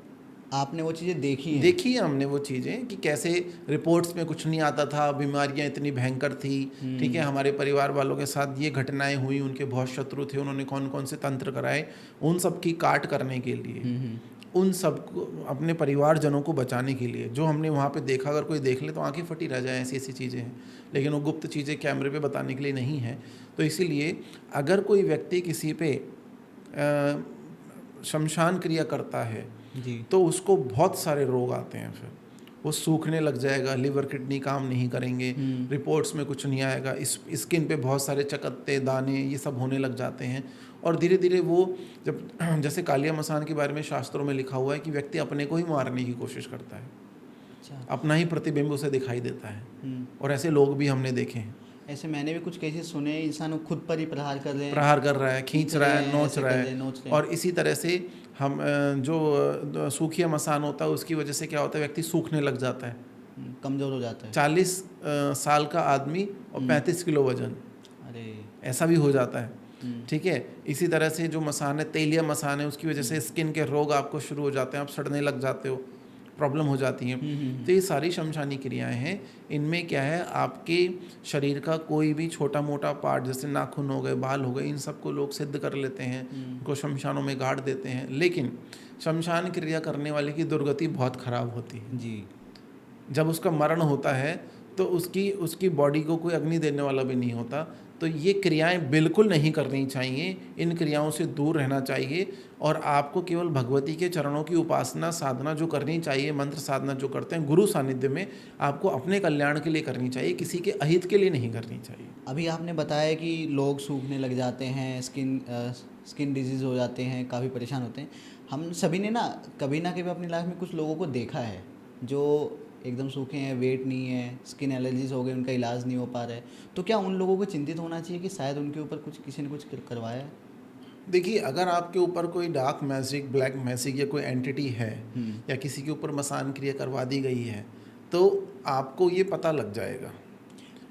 आपने वो चीज़ें देखी हैं?
देखी है हमने वो चीज़ें कि कैसे रिपोर्ट्स में कुछ नहीं आता था, बीमारियां इतनी भयंकर थी, ठीक है, हमारे परिवार वालों के साथ ये घटनाएं हुई, उनके बहुत शत्रु थे, उन्होंने कौन कौन से तंत्र कराए, उन सब की काट करने के लिए, उन सब को, अपने परिवारजनों को बचाने के लिए, जो हमने वहाँ पे देखा। अगर कोई देख ले तो आंखें फटी रह जाए, ऐसी ऐसी चीज़ें हैं, लेकिन वो गुप्त चीज़ें कैमरे पे बताने के लिए नहीं है। तो इसीलिए अगर कोई व्यक्ति किसी पे शमशान क्रिया करता है
जी।
तो उसको बहुत सारे रोग आते हैं, फिर वो सूखने लग जाएगा, लिवर किडनी काम नहीं करेंगे, रिपोर्ट्स में कुछ नहीं आएगा, इस स्किन पे बहुत सारे चकत्ते, दाने, ये सब होने लग जाते हैं। और धीरे धीरे वो जब, जैसे कालिया मसान के बारे में शास्त्रों में लिखा हुआ है कि व्यक्ति अपने को ही मारने की कोशिश करता है,
अच्छा।
अपना ही प्रतिबिंब उसे दिखाई देता है, और ऐसे लोग भी हमने देखे हैं।
ऐसे मैंने भी कुछ केसेस सुने, इंसान खुद पर ही प्रहार कर रहे हैं,
प्रहार कर रहा है, खींच रहा है, नोच
ऐसे
रहा
कर रहे हैं,
है।
नोच रहे हैं।
और इसी तरह से हम जो सूखिया मसान होता है, उसकी वजह से क्या होता है, व्यक्ति सूखने लग जाता है,
कमज़ोर हो जाता है।
40 साल का आदमी और 35 किलो वजन,
अरे
ऐसा भी हो जाता है, ठीक है। इसी तरह से जो मसान है, तेलिया मसान है, उसकी वजह से स्किन के रोग आपको शुरू हो जाते हैं, आप सड़ने लग जाते हो, प्रॉब्लम हो जाती हैं। तो ये सारी शमशानी क्रियाएं हैं। इनमें क्या है, आपके शरीर का कोई भी छोटा मोटा पार्ट, जैसे नाखून हो गए, बाल हो गए, इन सबको लोग सिद्ध कर लेते हैं, उनको शमशानों में गाड़ देते हैं। लेकिन शमशान क्रिया करने वाले की दुर्गति बहुत खराब होती है
जी।
जब उसका मरण होता है, तो उसकी बॉडी को कोई अग्नि देने वाला भी नहीं होता। तो ये क्रियाएं बिल्कुल नहीं करनी चाहिए, इन क्रियाओं से दूर रहना चाहिए, और आपको केवल भगवती के चरणों की उपासना साधना जो करनी चाहिए, मंत्र साधना जो करते हैं गुरु सानिध्य में, आपको अपने कल्याण के लिए करनी चाहिए, किसी के अहित के लिए नहीं करनी चाहिए।
अभी आपने बताया कि लोग सूखने लग जाते हैं, स्किन डिजीज़ हो जाते हैं, काफ़ी परेशान होते हैं। हम सभी ने ना कभी अपनी लाइफ में कुछ लोगों को देखा है जो एकदम सूखे हैं, वेट नहीं है, स्किन एलर्जीज हो गए, उनका इलाज नहीं हो पा रहा है। तो क्या उन लोगों को चिंतित होना चाहिए कि शायद उनके ऊपर किसी ने कुछ करवाया है?
देखिए, अगर आपके ऊपर कोई डार्क मैजिक, ब्लैक मैजिक या कोई एंटिटी है, या किसी के ऊपर मसान क्रिया करवा दी गई है, तो आपको ये पता लग जाएगा।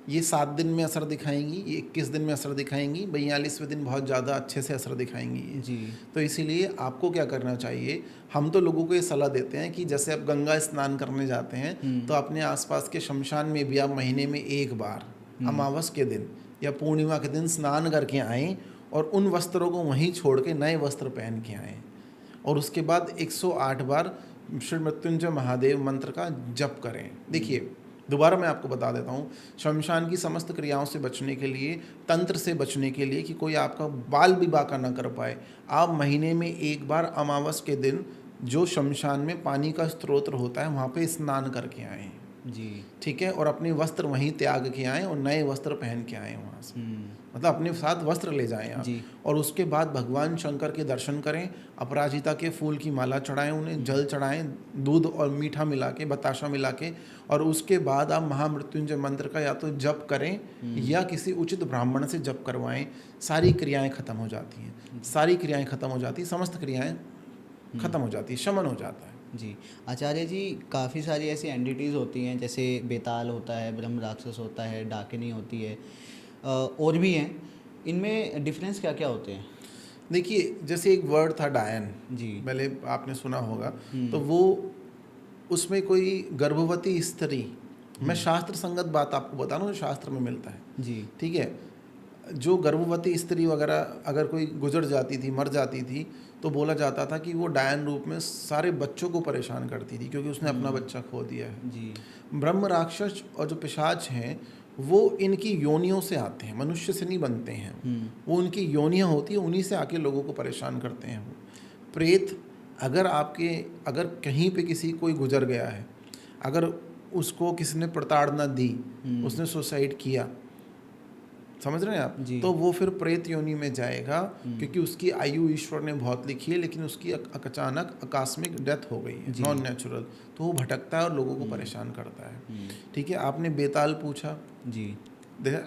ये 7 दिन में असर दिखाएंगी, ये 21 दिन में असर दिखाएंगी, 42वें दिन बहुत ज़्यादा अच्छे से असर दिखाएंगी ये।
जी।
तो इसीलिए आपको क्या करना चाहिए, हम तो लोगों को ये सलाह देते हैं कि जैसे आप गंगा स्नान करने जाते हैं, तो अपने आसपास के शमशान में भी आप महीने में एक बार अमावस के दिन या पूर्णिमा के दिन स्नान करके आएँ, और उन वस्त्रों को वहीं छोड़ के नए वस्त्र पहन के आएँ, और उसके बाद 108 बार श्री मृत्युंजय महादेव मंत्र का जप करें। देखिए, दोबारा मैं आपको बता देता हूँ, शमशान की समस्त क्रियाओं से बचने के लिए, तंत्र से बचने के लिए, कि कोई आपका बाल भी बाका ना कर पाए, आप महीने में एक बार अमावस के दिन जो शमशान में पानी का स्रोत होता है, वहाँ पे स्नान करके आएँ।
जी।
ठीक है, और अपने वस्त्र वहीं त्याग के आएँ और नए वस्त्र पहन के आएँ वहाँ से, मतलब अपने साथ वस्त्र ले जाएं आप। और उसके बाद भगवान शंकर के दर्शन करें, अपराजिता के फूल की माला चढ़ाएं, उन्हें जल चढ़ाएं, दूध और मीठा मिला के, बताशा मिला के, और उसके बाद आप महामृत्युंजय मंत्र का या तो जप करें या किसी उचित ब्राह्मण से जप करवाएं। सारी क्रियाएं खत्म हो जाती हैं, सारी क्रियाएं खत्म हो जाती हैं, समस्त क्रियाएं खत्म हो जाती है, शमन हो जाता है।
जी। आचार्य जी, काफ़ी सारी ऐसी एंटिटीज़ होती हैं, जैसे बेताल होता है, ब्रह्म राक्षस होता है, डाकिनी होती है, और भी हैं। इनमें डिफरेंस क्या क्या होते हैं?
देखिए, जैसे एक वर्ड था डायन,
जी,
पहले आपने सुना होगा, तो वो उसमें कोई गर्भवती स्त्री, मैं शास्त्र संगत बात आपको बता रहा हूँ, जो शास्त्र में मिलता है।
जी।
ठीक है, जो गर्भवती स्त्री वगैरह अगर कोई गुजर जाती थी, मर जाती थी, तो बोला जाता था कि वो डायन रूप में सारे बच्चों को परेशान करती थी क्योंकि उसने अपना बच्चा खो दिया है।
जी।
ब्रह्म राक्षस और जो पिशाच हैं वो इनकी योनियों से आते हैं, मनुष्य से नहीं बनते हैं। वो उनकी योनियाँ होती हैं, उन्हीं से आके लोगों को परेशान करते हैं। वो प्रेत अगर कहीं पे किसी कोई गुजर गया है, अगर उसको किसी ने प्रताड़ना दी, उसने सुसाइड किया, समझ रहे हैं आप,
जी।
तो वो फिर प्रेत योनि में जाएगा क्योंकि उसकी आयु ईश्वर ने बहुत लिखी है, लेकिन उसकी अचानक आकस्मिक डेथ हो गई है, नॉन नेचुरल, तो वो भटकता है और लोगों को परेशान करता है। ठीक है, आपने बेताल पूछा
जी।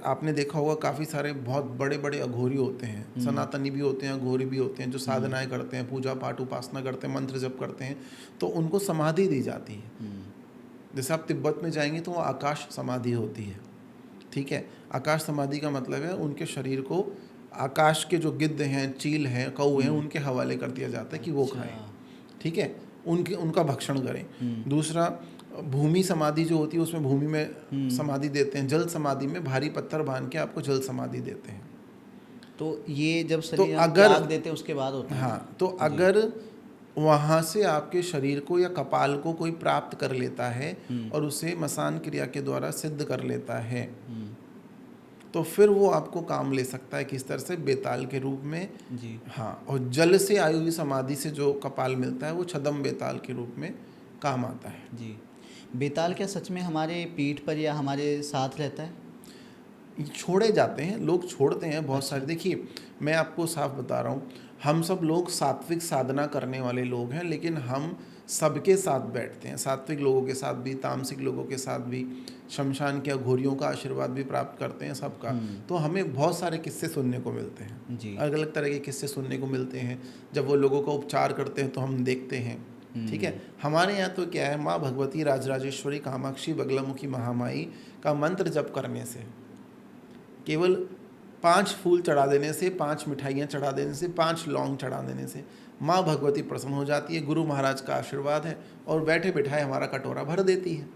आपने देखा होगा काफ़ी सारे बहुत बड़े बड़े अघोरी होते हैं, सनातनी भी होते हैं, अघोरी भी होते हैं, जो साधनाएं करते हैं, पूजा पाठ उपासना करते हैं, मंत्र जप करते हैं, तो उनको समाधि दी जाती है। जैसे आप तिब्बत में जाएंगे तो वो आकाश समाधि होती है। ठीक है, आकाश समाधि का मतलब है उनके शरीर को आकाश के जो गिद्ध हैं, चील हैं, कौवे हैं, उनके हवाले कर दिया जाता है कि वो खाएं। ठीक है, उनका भक्षण करें। दूसरा, भूमि समाधि जो होती है उसमें भूमि में समाधि देते हैं। जल समाधि में भारी पत्थर बांध के आपको जल समाधि देते हैं।
तो ये जब शरीर
अगर
त्याग देते हैं उसके बाद होता है।
हाँ, तो अगर वहाँ से आपके शरीर को या कपाल को कोई प्राप्त कर लेता है और उसे मसान क्रिया के द्वारा सिद्ध कर लेता है, तो फिर वो आपको काम ले सकता है किस तरह से, बेताल के रूप में।
जी।
हाँ, और जल से आई हुई समाधि से जो कपाल मिलता है वो छदम बेताल के रूप में काम आता है।
जी। बेताल क्या सच में हमारे पीठ पर या हमारे साथ रहता है?
छोड़े जाते हैं, लोग छोड़ते हैं बहुत सारे। देखिए, मैं आपको साफ बता रहा हूँ, हम सब लोग सात्विक साधना करने वाले लोग हैं, लेकिन हम सबके साथ बैठते हैं, सात्विक लोगों के साथ भी, तामसिक लोगों के साथ भी, शमशान के अघोरियों का आशीर्वाद भी प्राप्त करते हैं सबका। तो हमें बहुत सारे किस्से सुनने को मिलते हैं,
जी।
अलग अलग तरह के किस्से सुनने को मिलते हैं। जब वो लोगों का उपचार करते हैं तो हम देखते हैं। ठीक है, हमारे यहाँ तो क्या है, माँ भगवती राजराजेश्वरी कामाक्षी बगलामुखी महामाई का मंत्र जप करने से, केवल 5 फूल चढ़ा देने से, 5 मिठाइयाँ चढ़ा देने से, 5 लौंग चढ़ा देने से माँ भगवती प्रसन्न हो जाती है। गुरु महाराज का आशीर्वाद है और बैठे बैठाए हमारा कटोरा भर देती है।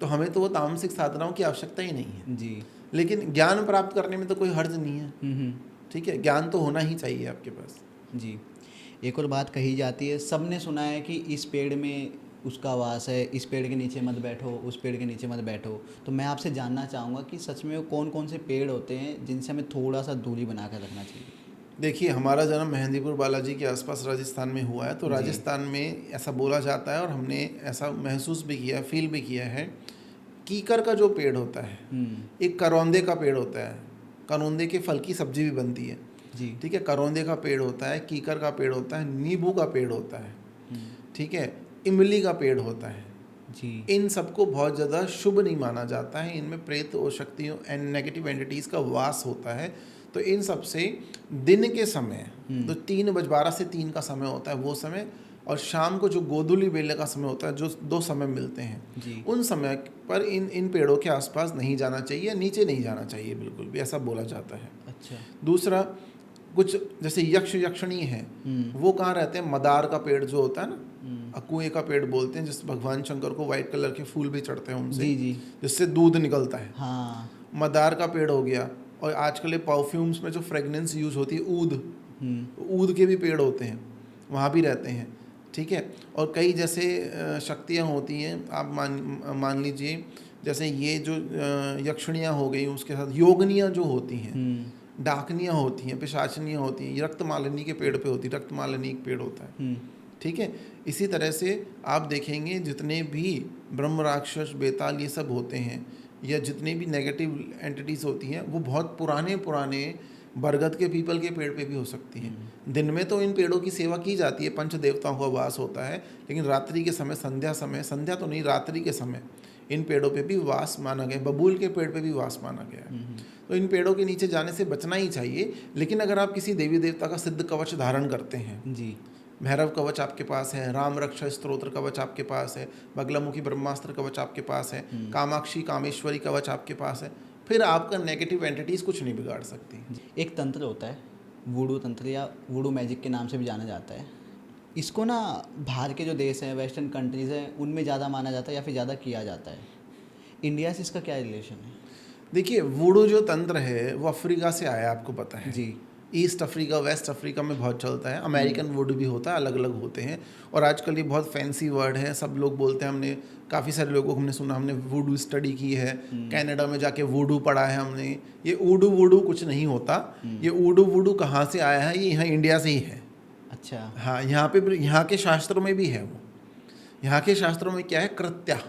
तो हमें तो वो तामसिक साधनाओं की आवश्यकता ही नहीं है।
जी।
लेकिन ज्ञान प्राप्त करने में तो कोई हर्ज नहीं है। ठीक है, ज्ञान तो होना ही चाहिए आपके पास।
जी। एक और बात कही जाती है, सबने सुना है कि इस पेड़ में उसका वास है, इस पेड़ के नीचे मत बैठो, उस पेड़ के नीचे मत बैठो। तो मैं आपसे जानना चाहूँगा कि सच में वो कौन कौन से पेड़ होते हैं जिनसे हमें थोड़ा सा दूरी बना कर रखना चाहिए?
देखिए, हमारा जन्म मेहंदीपुर बालाजी के आसपास राजस्थान में हुआ है, तो राजस्थान में ऐसा बोला जाता है और हमने ऐसा महसूस भी किया है, फील भी किया है। कीकर का जो पेड़ होता है, एक करौंदे का पेड़ होता है, करौंदे के फल की सब्जी भी बनती है।
जी।
ठीक है, करौंदे का पेड़ होता है, कीकर का पेड़ होता है, नींबू का पेड़ होता है। ठीक है, इमली का पेड़ होता है।
जी।
इन सबको बहुत ज़्यादा शुभ नहीं माना जाता है, इनमें प्रेत और शक्तियों एंड नेगेटिव एंटिटीज़ का वास होता है। तो इन सब से दिन के समय, तो 3:12 से 3 का समय होता है वो समय, और शाम को जो गोधूली बेले का समय होता है, जो 2 समय मिलते हैं,
जी।
उन समय पर इन पेड़ों के आसपास नहीं जाना चाहिए, नीचे नहीं जाना चाहिए बिल्कुल भी, ऐसा बोला जाता है।
अच्छा।
दूसरा, कुछ जैसे यक्ष यक्षणी हैं, वो कहाँ रहते हैं, मदार का पेड़ जो होता है ना, अकुए का पेड़ बोलते हैं, जिस भगवान शंकर को वाइट कलर के फूल भी चढ़ते हैं उनसे,
जी। जी।
जिससे दूध निकलता है।
हाँ।
मदार का पेड़ हो गया। और आजकल परफ्यूम्स में जो फ्रेगनेंस यूज होती है, ऊद के भी पेड़ होते हैं, वहाँ भी रहते हैं। ठीक है, और कई जैसे शक्तियाँ होती हैं, आप मान लीजिए, जैसे ये जो यक्षणियाँ हो गई, उसके साथ योगनियाँ जो होती हैं, डाकनियाँ होती हैं, पिशाचनियाँ होती हैं, रक्तमालिनी के पेड़ पे होती है, रक्तमालिनी एक पेड़ होता है। ठीक है, इसी तरह से आप देखेंगे जितने भी ब्रह्म राक्षस बेताल ये सब होते हैं, या जितनी भी नेगेटिव एंटिटीज़ होती हैं, वो बहुत पुराने बरगद के पीपल के पेड़ पे भी हो सकती हैं। दिन में तो इन पेड़ों की सेवा की जाती है, पंच देवताओं का वास होता है, लेकिन रात्रि के समय, संध्या तो नहीं, रात्रि के समय इन पेड़ों पे भी वास माना गया, बबूल के पेड़ पे भी वास माना गया है। तो इन पेड़ों के नीचे जाने से बचना ही चाहिए। लेकिन अगर आप किसी देवी देवता का सिद्ध कवच धारण करते हैं,
जी।
भैरव कवच आपके पास है, राम रक्षा स्तोत्र कवच आपके पास है, बगलामुखी ब्रह्मास्त्र कवच आपके पास है, कामाक्षी कामेश्वरी कवच आपके पास है, फिर आपका नेगेटिव एंटिटीज़ कुछ नहीं बिगाड़ सकती।
एक तंत्र होता है, वुडू तंत्र या वुडू मैजिक के नाम से भी जाना जाता है। इसको ना बाहर के जो देश हैं, वेस्टर्न कंट्रीज़ हैं, उनमें ज़्यादा माना जाता है या फिर ज़्यादा किया जाता है। इंडिया से इसका क्या रिलेशन है?
देखिए, वुडू जो तंत्र है वो अफ्रीका से आया, आपको पता है।
जी।
ईस्ट अफ्रीका वेस्ट अफ्रीका में बहुत चलता है, अमेरिकन वुडू भी होता है, अलग अलग होते हैं। और आजकल ये बहुत फैंसी वर्ड है, सब लोग बोलते हैं। हमने काफ़ी सारे लोगों को हमने सुना, हमने वुडू स्टडी की है, कनाडा में जाके वुडू पढ़ा है हमने। ये ऊडू वुडू कुछ नहीं होता, ये ऊडू वुडू कहाँ से आया है, ये यहाँ इंडिया से ही है।
अच्छा।
हाँ, यहाँ के शास्त्रों में भी है वो। यहाँ के शास्त्रों में क्या है, कृत्या,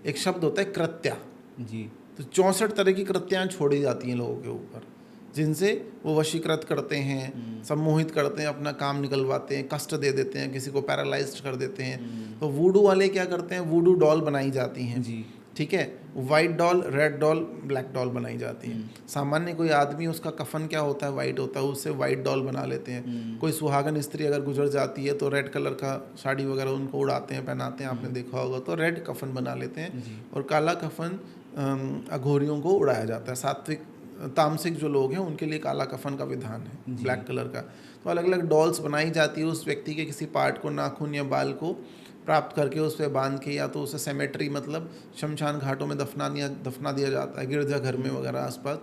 एक शब्द होता है कृत्या
जी।
तो 64 तरह की कृत्याएं छोड़ी जाती हैं लोगों के ऊपर, जिनसे वो वशीकृत करते हैं, सम्मोहित करते हैं, अपना काम निकलवाते हैं, कष्ट दे देते हैं, किसी को पैरालाइज्ड कर देते हैं। तो वूडू वाले क्या करते हैं, वूडू डॉल बनाई जाती हैं
जी।
ठीक है, white doll, red doll, black doll बनाई जाती है। सामान्य कोई आदमी, उसका कफन क्या होता है, वाइट होता है, उससे वाइट डॉल बना लेते हैं। कोई सुहागन स्त्री अगर गुजर जाती है तो रेड कलर का साड़ी वगैरह उनको उड़ाते हैं, पहनाते हैं, आपने देखा होगा, तो रेड कफन बना लेते हैं। और काला कफन अघोरियों को उड़ाया जाता है। सात्विक तामसिक जो लोग हैं उनके लिए काला कफन का विधान है, ब्लैक कलर का। तो अलग अलग डॉल्स बनाई जाती है, उस व्यक्ति के किसी पार्ट को, नाखून या बाल को प्राप्त करके उस पर बांध के, या तो उसे सेमेट्री मतलब शमशान घाटों में दफना दिया जाता है, गिरजाघर में वगैरह आसपास,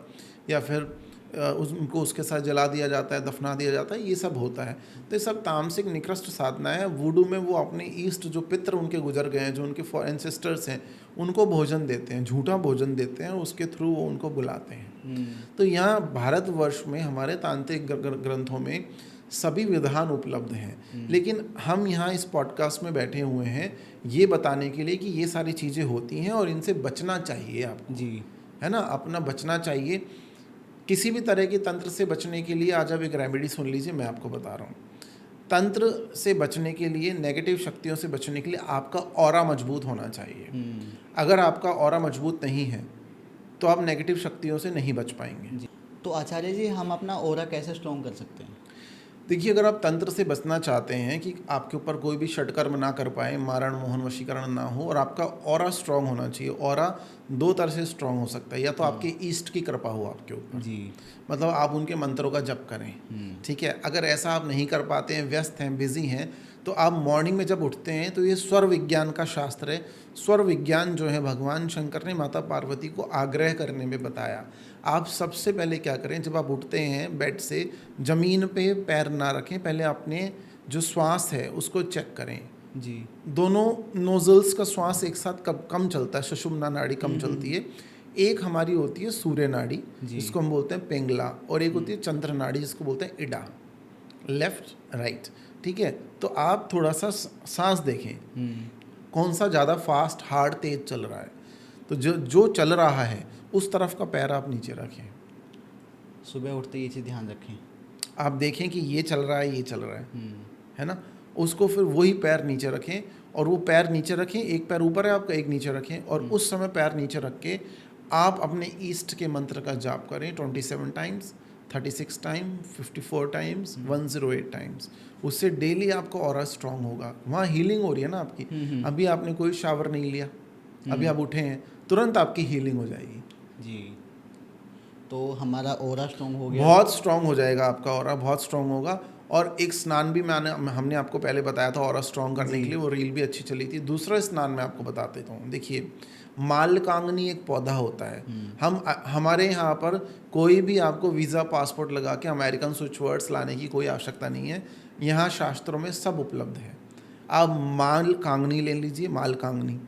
या फिर उनको उसके साथ जला दिया जाता है, दफना दिया जाता है, ये सब होता है। तो ये सब तामसिक निकृष्ट साधनाएं हैं। वुडू में वो अपने ईस्ट जो पितृ उनके गुजर गए हैं, जो उनके एंसेस्टर्स हैं, उनको भोजन देते हैं, झूठा भोजन देते हैं, उसके थ्रू वो उनको बुलाते हैं। तो यहाँ भारतवर्ष में हमारे तांत्रिक ग्रंथों में सभी विधान उपलब्ध हैं, लेकिन हम यहाँ इस पॉडकास्ट में बैठे हुए हैं ये बताने के लिए कि ये सारी चीज़ें होती हैं और इनसे बचना चाहिए आपको,
जी,
है ना, अपना बचना चाहिए। किसी भी तरह के तंत्र से बचने के लिए आज आप एक रेमेडी सुन लीजिए, मैं आपको बता रहा हूँ। तंत्र से बचने के लिए, नेगेटिव शक्तियों से बचने के लिए आपका ऑरा मजबूत होना चाहिए। अगर आपका ऑरा मजबूत नहीं है तो आप नेगेटिव शक्तियों से नहीं बच पाएंगे।
जी। तो आचार्य जी, हम अपना ऑरा कैसे स्ट्रॉन्ग कर सकते हैं?
देखिए, अगर आप तंत्र से बचना चाहते हैं कि आपके ऊपर कोई भी षटकर्म ना कर पाए, मारण मोहन वशीकरण ना हो, और आपका ऑरा स्ट्रांग होना चाहिए। ऑरा दो तरह से स्ट्रांग हो सकता है, या तो आपके ईस्ट की कृपा हो आपके ऊपर,
जी,
मतलब आप उनके मंत्रों का जप करें, ठीक है। अगर ऐसा आप नहीं कर पाते हैं, व्यस्त हैं, बिजी हैं, तो आप मॉर्निंग में जब उठते हैं, तो ये स्वर विज्ञान का शास्त्र है। स्वर विज्ञान जो है, भगवान शंकर ने माता पार्वती को आग्रह करने में बताया। आप सबसे पहले क्या करें, जब आप उठते हैं बेड से, ज़मीन पे पैर ना रखें, पहले अपने जो श्वास है उसको चेक करें।
जी,
दोनों नोजल्स का श्वास एक साथ कब कम चलता है, सुषुम्ना नाड़ी कम चलती है। एक हमारी होती है सूर्य नाड़ी, जिसको हम बोलते हैं पिंगला, और एक होती है चंद्र नाड़ी, जिसको बोलते हैं इडा, लेफ्ट राइट, ठीक है। तो आप थोड़ा सा सांस देखें, कौन सा ज़्यादा फास्ट, हार्ड, तेज चल रहा है। तो जो चल रहा है उस तरफ का पैर आप नीचे रखें।
सुबह उठते ये चीज़ ध्यान रखें,
आप देखें कि ये चल रहा है, ये चल रहा है ना, उसको फिर वही पैर नीचे रखें, और वो पैर नीचे रखें, एक पैर ऊपर है आपका, एक नीचे रखें, और उस समय पैर नीचे रख के आप अपने ईस्ट के मंत्र का जाप करें 27 टाइम्स, 36 टाइम, 54 टाइम्स, 108 टाइम्स। उससे डेली आपका ऑरा स्ट्रांग होगा। वहाँ हीलिंग हो रही है ना आपकी। अभी आपने कोई शावर नहीं लिया, अभी आप उठे हैं, तुरंत आपकी हीलिंग हो जाएगी।
जी, तो हमारा ऑरा स्ट्रॉन्ग हो गया,
बहुत स्ट्रांग हो जाएगा आपका ऑरा, बहुत स्ट्रांग होगा। और एक स्नान भी हमने आपको पहले बताया था ऑरा स्ट्रांग करने के लिए, वो रील भी अच्छी चली थी। दूसरा स्नान मैं आपको बता देता हूँ। देखिए, मालकांगनी एक पौधा होता है। हमारे यहाँ पर कोई भी आपको वीज़ा पासपोर्ट लगा के अमेरिकन स्विच वर्ड्स लाने की कोई आवश्यकता नहीं है। यहाँ शास्त्रों में सब उपलब्ध है। आप मालकांगनी ले लीजिए, मालकांगनी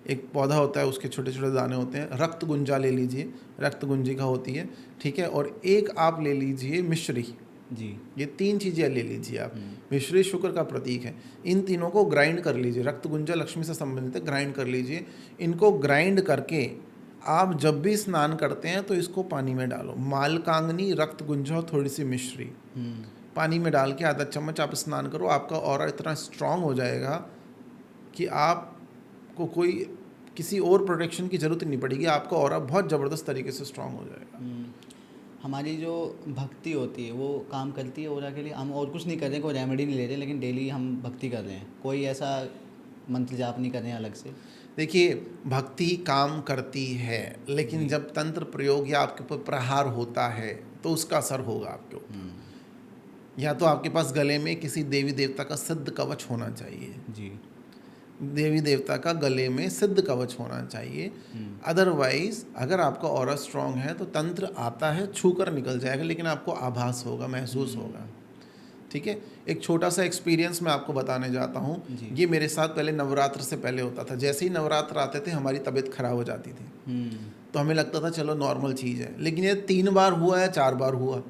एक पौधा होता है, उसके छोटे छोटे दाने होते हैं। रक्त गुंजा ले लीजिए, रक्त गुंजिका होती है, ठीक है। और एक आप ले लीजिए मिश्री,
जी,
ये तीन चीज़ें ले लीजिए आप। मिश्री शुक्र का प्रतीक है। इन तीनों को ग्राइंड कर लीजिए। रक्त गुंजा लक्ष्मी से संबंधित है, ग्राइंड कर लीजिए। इनको ग्राइंड करके आप जब भी स्नान करते हैं तो इसको पानी में डालो। मालकांगनी, रक्त गुंजा और थोड़ी सी मिश्री पानी में डाल के आधा चम्मच आप स्नान करो। आपका ऑरा इतना स्ट्रांग हो जाएगा कि आपको कोई किसी और प्रोटेक्शन की ज़रूरत नहीं पड़ेगी। आपका ऑरा बहुत ज़बरदस्त तरीके से स्ट्रांग हो जाएगा।
हमारी जो भक्ति होती है वो काम करती है ऑरा के लिए। हम और कुछ नहीं कर रहे हैं, कोई रेमेडी नहीं ले रहे, लेकिन डेली हम भक्ति कर रहे हैं, कोई ऐसा मंत्र जाप नहीं कर रहे हैं अलग से।
देखिए, भक्ति काम करती है, लेकिन जब तंत्र प्रयोग या आपके ऊपर प्रहार होता है तो उसका असर होगा आपके ऊपर। या तो आपके पास गले में किसी देवी देवता का सिद्ध कवच होना चाहिए।
जी,
देवी देवता का गले में सिद्ध कवच होना चाहिए। अदरवाइज अगर आपका ऑरा स्ट्रांग है तो तंत्र आता है, छू कर निकल जाएगा, लेकिन आपको आभास होगा, महसूस होगा। ठीक है, एक छोटा सा एक्सपीरियंस मैं आपको बताने जाता हूँ। ये मेरे साथ पहले नवरात्र से पहले होता था। जैसे ही नवरात्र आते थे हमारी तबीयत खराब हो जाती थी, तो हमें लगता था चलो नॉर्मल चीज़ है, लेकिन ये 3 बार हुआ या 4 बार हुआ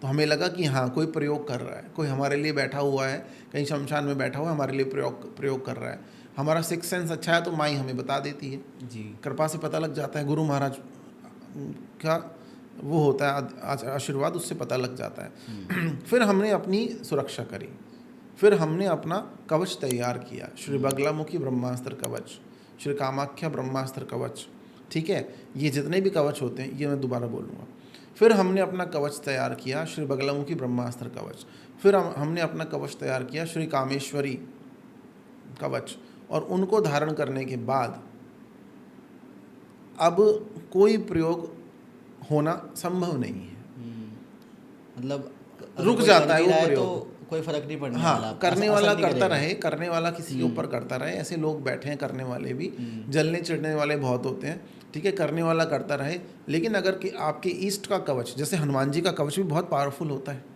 तो हमें लगा कि हाँ कोई प्रयोग कर रहा है, कोई हमारे लिए बैठा हुआ है, कहीं शमशान में बैठा हुआ है, हमारे लिए प्रयोग कर रहा है। हमारा सिक्स सेंस अच्छा है तो माई हमें बता देती है
जी।
कृपा से पता लग जाता है, गुरु महाराज का वो होता है आशीर्वाद, उससे पता लग जाता है। फिर हमने अपनी सुरक्षा करी, फिर हमने अपना कवच तैयार किया, श्री बगलामुखी ब्रह्मास्त्र कवच, श्री कामाख्या ब्रह्मास्त्र कवच। ठीक है, ये जितने भी कवच होते हैं ये मैं दोबारा बोलूँगा। फिर हमने अपना कवच तैयार किया श्री बगलामुखी ब्रह्मास्त्र कवच, फिर हमने अपना कवच तैयार किया श्री कामेश्वरी कवच, और उनको धारण करने के बाद अब कोई प्रयोग होना संभव नहीं है।
मतलब
रुक जाता है वो प्रयोग,
तो कोई फर्क नहीं पड़ने वाला।
हाँ, करने वाला
नहीं
करता
करेगा।
रहे, करने वाला किसी के ऊपर करता रहे। ऐसे लोग बैठे हैं करने वाले भी, जलने चिढ़ने वाले बहुत होते हैं। ठीक है, करने वाला करता रहे, लेकिन अगर कि आपके ईष्ट का कवच, जैसे हनुमान जी का कवच भी बहुत पावरफुल होता है।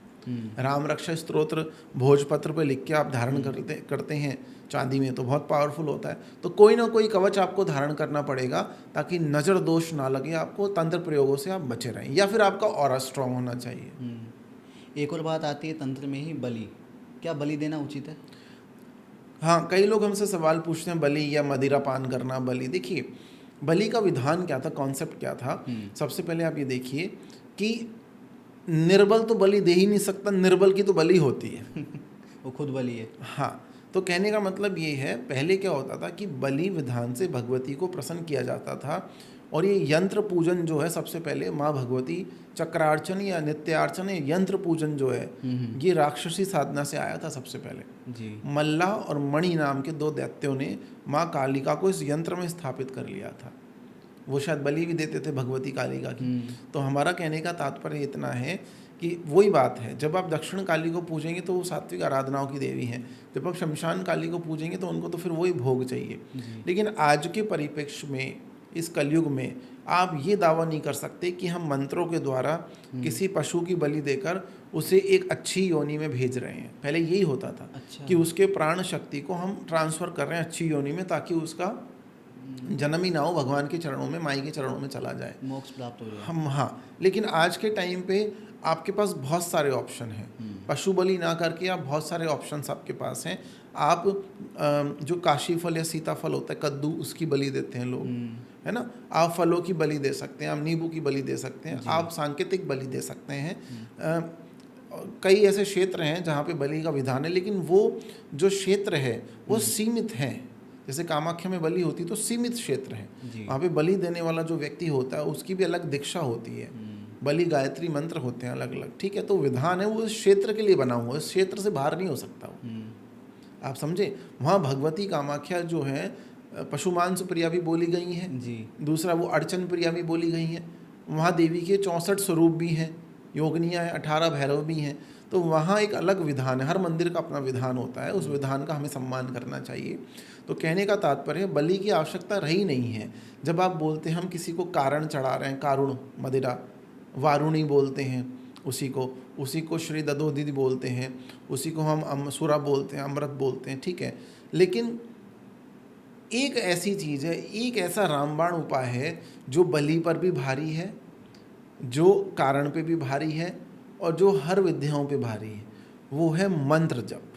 राम रक्षा स्तोत्र भोजपत्र पे लिख के आप धारण करते हैं चांदी में, तो बहुत पावरफुल होता है। तो कोई ना कोई कवच आपको धारण करना पड़ेगा ताकि नज़र दोष ना लगे आपको, तंत्र प्रयोगों से आप बचे रहें, या फिर आपका ऑरा स्ट्रांग होना चाहिए।
एक और बात आती है तंत्र में ही, बलि। क्या बलि देना उचित है?
हाँ, कई लोग हमसे सवाल पूछते हैं बलि या मदिरा पान करना। बलि, देखिए बलि का विधान क्या था, कॉन्सेप्ट क्या था। सबसे पहले आप ये देखिए कि निर्बल तो बलि दे ही नहीं सकता, निर्बल की तो बलि होती है।
वो खुद बलि है।
हाँ, तो कहने का मतलब ये है, पहले क्या होता था कि बलि विधान से भगवती को प्रसन्न किया जाता था, और ये यंत्र पूजन जो है सबसे पहले माँ भगवती चक्रार्चन या नित्यार्चन या यंत्र पूजन जो है ये राक्षसी साधना से आया था सबसे पहले
जी।
मल्ला और मणि नाम के 2 दैत्यों ने माँ कालिका को इस यंत्र में स्थापित कर लिया था। वो शायद बलि भी देते थे भगवती कालिका की। तो हमारा कहने का तात्पर्य इतना है कि वही बात है, जब आप दक्षिण काली को पूजेंगे तो वो सात्विक आराधनाओं की देवी हैं, जब आप शमशान काली को पूजेंगे तो उनको तो फिर वही भोग चाहिए। लेकिन आज के परिप्रेक्ष्य में, इस कलयुग में, आप ये दावा नहीं कर सकते कि हम मंत्रों के द्वारा किसी पशु की बलि देकर उसे एक अच्छी योनि में भेज रहे हैं। पहले यही होता था।
अच्छा।
कि उसके प्राण शक्ति को हम ट्रांसफ़र कर रहे हैं अच्छी योनि में, ताकि उसका जन्म ही ना हो, भगवान के चरणों में, माई के चरणों में चला जाए,
मोक्ष प्राप्त हो जाए।
हम, हाँ। लेकिन आज के टाइम पे आपके पास बहुत सारे ऑप्शन हैं। पशु बलि ना करके आप बहुत सारे ऑप्शंस आपके पास हैं। आप जो काशी फल या सीताफल होता है, कद्दू, उसकी बलि देते हैं लोग, है ना। आप फलों की बलि दे सकते हैं, आप नींबू की बलि दे सकते हैं, आप सांकेतिक बलि दे सकते हैं। कई ऐसे क्षेत्र हैं जहाँ पे बलि का विधान है, लेकिन वो जो क्षेत्र है वो सीमित है। जैसे कामाख्या में बलि होती तो सीमित क्षेत्र है, वहाँ पे बलि देने वाला जो व्यक्ति होता है उसकी भी अलग दीक्षा होती है, बलि गायत्री मंत्र होते हैं अलग अलग। ठीक है, तो विधान है वो इस क्षेत्र के लिए बना हुआ है, इस क्षेत्र से बाहर नहीं हो सकता वो, आप समझे। वहाँ भगवती कामाख्या जो है पशुमांस प्रिया भी बोली गई हैं
जी।
दूसरा वो अर्चन प्रिया भी बोली गई हैं। वहाँ देवी के 64 स्वरूप भी हैं, योगनियाँ हैं, 18 भैरव भी हैं। तो वहाँ एक अलग विधान है, हर मंदिर का अपना विधान होता है, उस विधान का हमें सम्मान करना चाहिए। तो कहने का तात्पर्य बलि की आवश्यकता रही नहीं है। जब आप बोलते हैं हम किसी को कारण चढ़ा रहे हैं, कारुण मदिरा, वारुणी बोलते हैं उसी को श्री दधोदधि बोलते हैं, उसी को हम अमसुरा बोलते हैं, अमृत बोलते हैं। ठीक है, लेकिन एक ऐसी चीज़ है, एक ऐसा रामबाण उपाय है जो बलि पर भी भारी है, जो कारण पे भी भारी है, और जो हर विद्याओं पे भारी है, वो है मंत्र जप।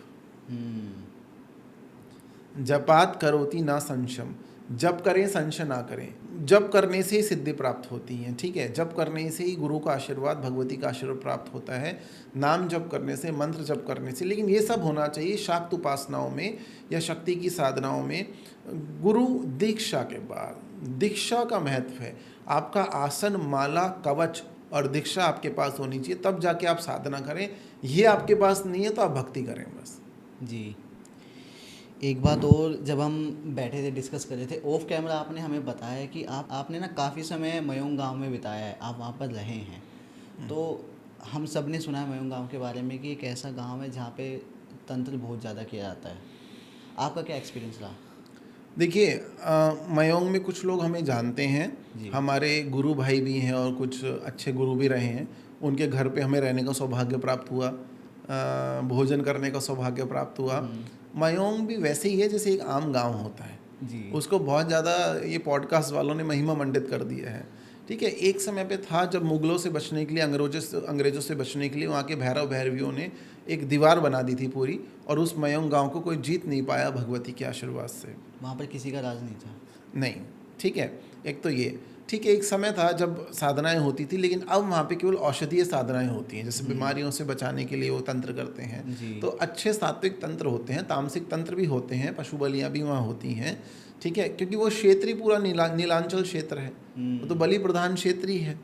जपात करोति ना संशम, जप करें संशय ना करें। जप करने से ही सिद्धि प्राप्त होती है। ठीक है, जप करने से ही गुरु का आशीर्वाद, भगवती का आशीर्वाद प्राप्त होता है, नाम जप करने से, मंत्र जप करने से। लेकिन ये सब होना चाहिए शाक्त उपासनाओं में या शक्ति की साधनाओं में, गुरु दीक्षा के बाद। दीक्षा का महत्व है, आपका आसन, माला, कवच और दीक्षा आपके पास होनी चाहिए, तब जाके आप साधना करें। ये आपके पास नहीं है तो आप भक्ति करें बस।
जी। एक बात और, जब हम बैठे थे डिस्कस कर रहे थे ऑफ कैमरा, आपने हमें बताया कि आपने ना काफ़ी समय मयूंग गांव में बिताया है, आप वहाँ पर रहे हैं। तो हम सब ने सुना है मयूंग गांव के बारे में कि एक ऐसा गांव है जहाँ पे तंत्र बहुत ज़्यादा किया जाता है। आपका क्या एक्सपीरियंस रहा?
देखिए मयोंग में कुछ लोग हमें जानते हैं,
जी।
हमारे गुरु भाई भी हैं और कुछ अच्छे गुरु भी रहे हैं। उनके घर पे हमें रहने का सौभाग्य प्राप्त हुआ, भोजन करने का सौभाग्य प्राप्त हुआ। मयोंग भी वैसे ही है जैसे एक आम गांव होता है,
जी।
उसको बहुत ज़्यादा ये पॉडकास्ट वालों ने महिमा मंडित कर दिया है। ठीक है, एक समय पे था जब मुगलों से बचने के लिए, अंग्रेज़ों से बचने के लिए वहाँ के भैरव भैरवियों ने एक दीवार बना दी थी पूरी, और उस मयोंग गांव को कोई जीत नहीं पाया भगवती के आशीर्वाद से।
वहाँ पर किसी का राज नहीं था।
नहीं, ठीक है, एक तो ये ठीक है। एक समय था जब साधनाएं होती थी, लेकिन अब वहाँ पे केवल औषधीय साधनाएं होती हैं, जैसे बीमारियों से बचाने के लिए वो तंत्र करते हैं।
जी।
तो अच्छे सात्विक तंत्र होते हैं, तामसिक तंत्र भी होते हैं, पशु बलियाँ भी वहाँ होती हैं। ठीक है, क्योंकि वो क्षेत्र ही पूरा नीलांचल क्षेत्र है, वो तो बलि प्रधान क्षेत्र ही है।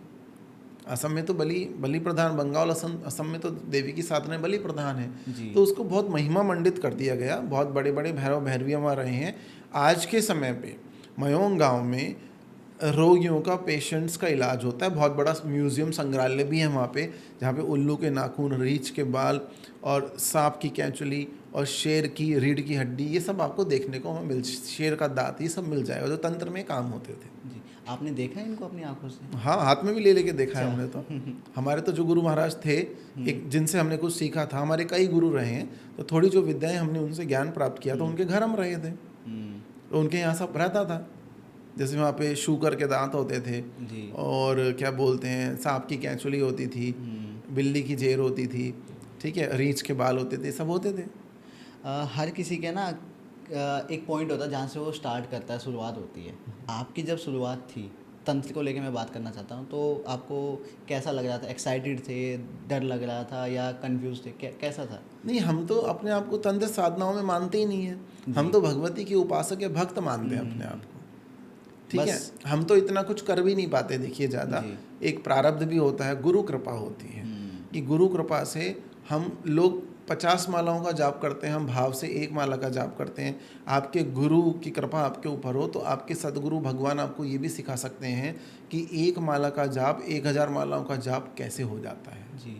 असम में तो बलि प्रधान, बंगाल असम में तो देवी की साधनाएं बलि प्रधान है।
जी।
तो उसको बहुत महिमा मंडित कर दिया गया, बहुत बड़े बड़े भैरव भैरवियाँ वहाँ रहे हैं। आज के समय पे मयोंग गांव में रोगियों का, पेशेंट्स का इलाज होता है। बहुत बड़ा म्यूज़ियम संग्रहालय भी है वहाँ पे, जहाँ पे उल्लू के नाखून, रीछ के बाल और सांप की कैंचुली और शेर की रीढ़ की हड्डी, ये सब आपको देखने को वहाँ शेर का दांत, ये सब मिल जाएगा जो तंत्र में काम होते थे।
जी। आपने देखा है इनको अपनी आंखों से?
हाँ, हाथ में भी ले लेके देखा है हमने तो। हमारे तो जो गुरु महाराज थे, एक जिनसे हमने कुछ सीखा था, हमारे कई गुरु रहे हैं, तो थोड़ी जो विद्याएं हमने उनसे ज्ञान प्राप्त किया, तो उनके घर हम रहे थे, तो उनके यहाँ सब रहता था। जैसे वहाँ पे शूकर के दांत होते थे,
जी।
और क्या बोलते हैं, सांप की कैंचुली होती थी, बिल्ली की जेर होती थी, ठीक है, रीछ के बाल होते थे, सब होते थे।
हर किसी के ना एक पॉइंट होता है जहाँ से वो स्टार्ट करता है, शुरुआत होती है। आपकी जब शुरुआत थी, तंत्र को लेके मैं बात करना चाहता हूँ, तो आपको कैसा लग रहा था? एक्साइटेड थे, डर लग रहा था, या कंफ्यूज थे? कैसा था?
नहीं, हम तो अपने आप को तंत्र साधनाओं में मानते ही नहीं है, हम तो भगवती के उपासक या भक्त मानते हैं अपने आप को। ठीक है, हम तो इतना कुछ कर भी नहीं पाते। देखिए, ज़्यादा एक प्रारब्ध भी होता है, गुरु कृपा होती है कि गुरु कृपा से हम लोग 50 मालाओं का जाप करते हैं, हम भाव से 1 माला का जाप करते हैं। आपके गुरु की कृपा आपके ऊपर हो तो आपके सदगुरु भगवान आपको ये भी सिखा सकते हैं कि 1 माला का जाप 1000 मालाओं का जाप कैसे हो जाता है।
जी।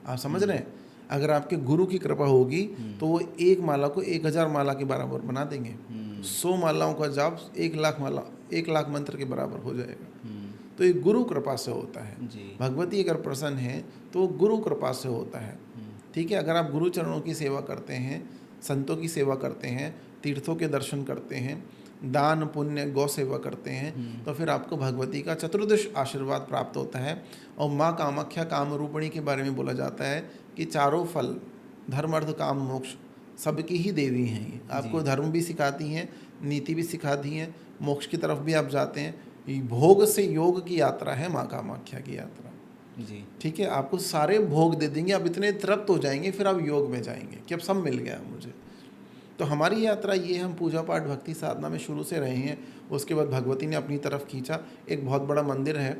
आप समझ रहे हैं? अगर आपके गुरु की कृपा होगी तो वो 1 माला को 1000 माला के बराबर बना देंगे। 100 मालाओं का जाप 1 लाख मंत्र के बराबर हो जाएगा। तो ये गुरु कृपा से होता है।
जी।
भगवती अगर प्रसन्न है तो गुरु कृपा से होता है। ठीक है, अगर आप गुरु चरणों की सेवा करते हैं, संतों की सेवा करते हैं, तीर्थों के दर्शन करते हैं, दान पुण्य गौ सेवा करते हैं, तो फिर आपको भगवती का चतुर्दश आशीर्वाद प्राप्त होता है। और माँ कामाख्या काम रूपिणी के बारे में बोला जाता है कि चारों फल, धर्म अर्थ काम मोक्ष, सबकी ही देवी हैं ये। आपको धर्म भी सिखाती हैं, नीति भी सिखाती हैं, मोक्ष की तरफ भी आप जाते हैं। भोग से योग की यात्रा है माँ कामाख्या की यात्रा।
जी।
ठीक है, आपको सारे भोग दे देंगे, आप इतने तृप्त हो जाएंगे, फिर आप योग में जाएंगे कि अब सब मिल गया मुझे। तो हमारी यात्रा ये, हम पूजा पाठ भक्ति साधना में शुरू से रहे हैं। उसके बाद भगवती ने अपनी तरफ खींचा। एक बहुत बड़ा मंदिर है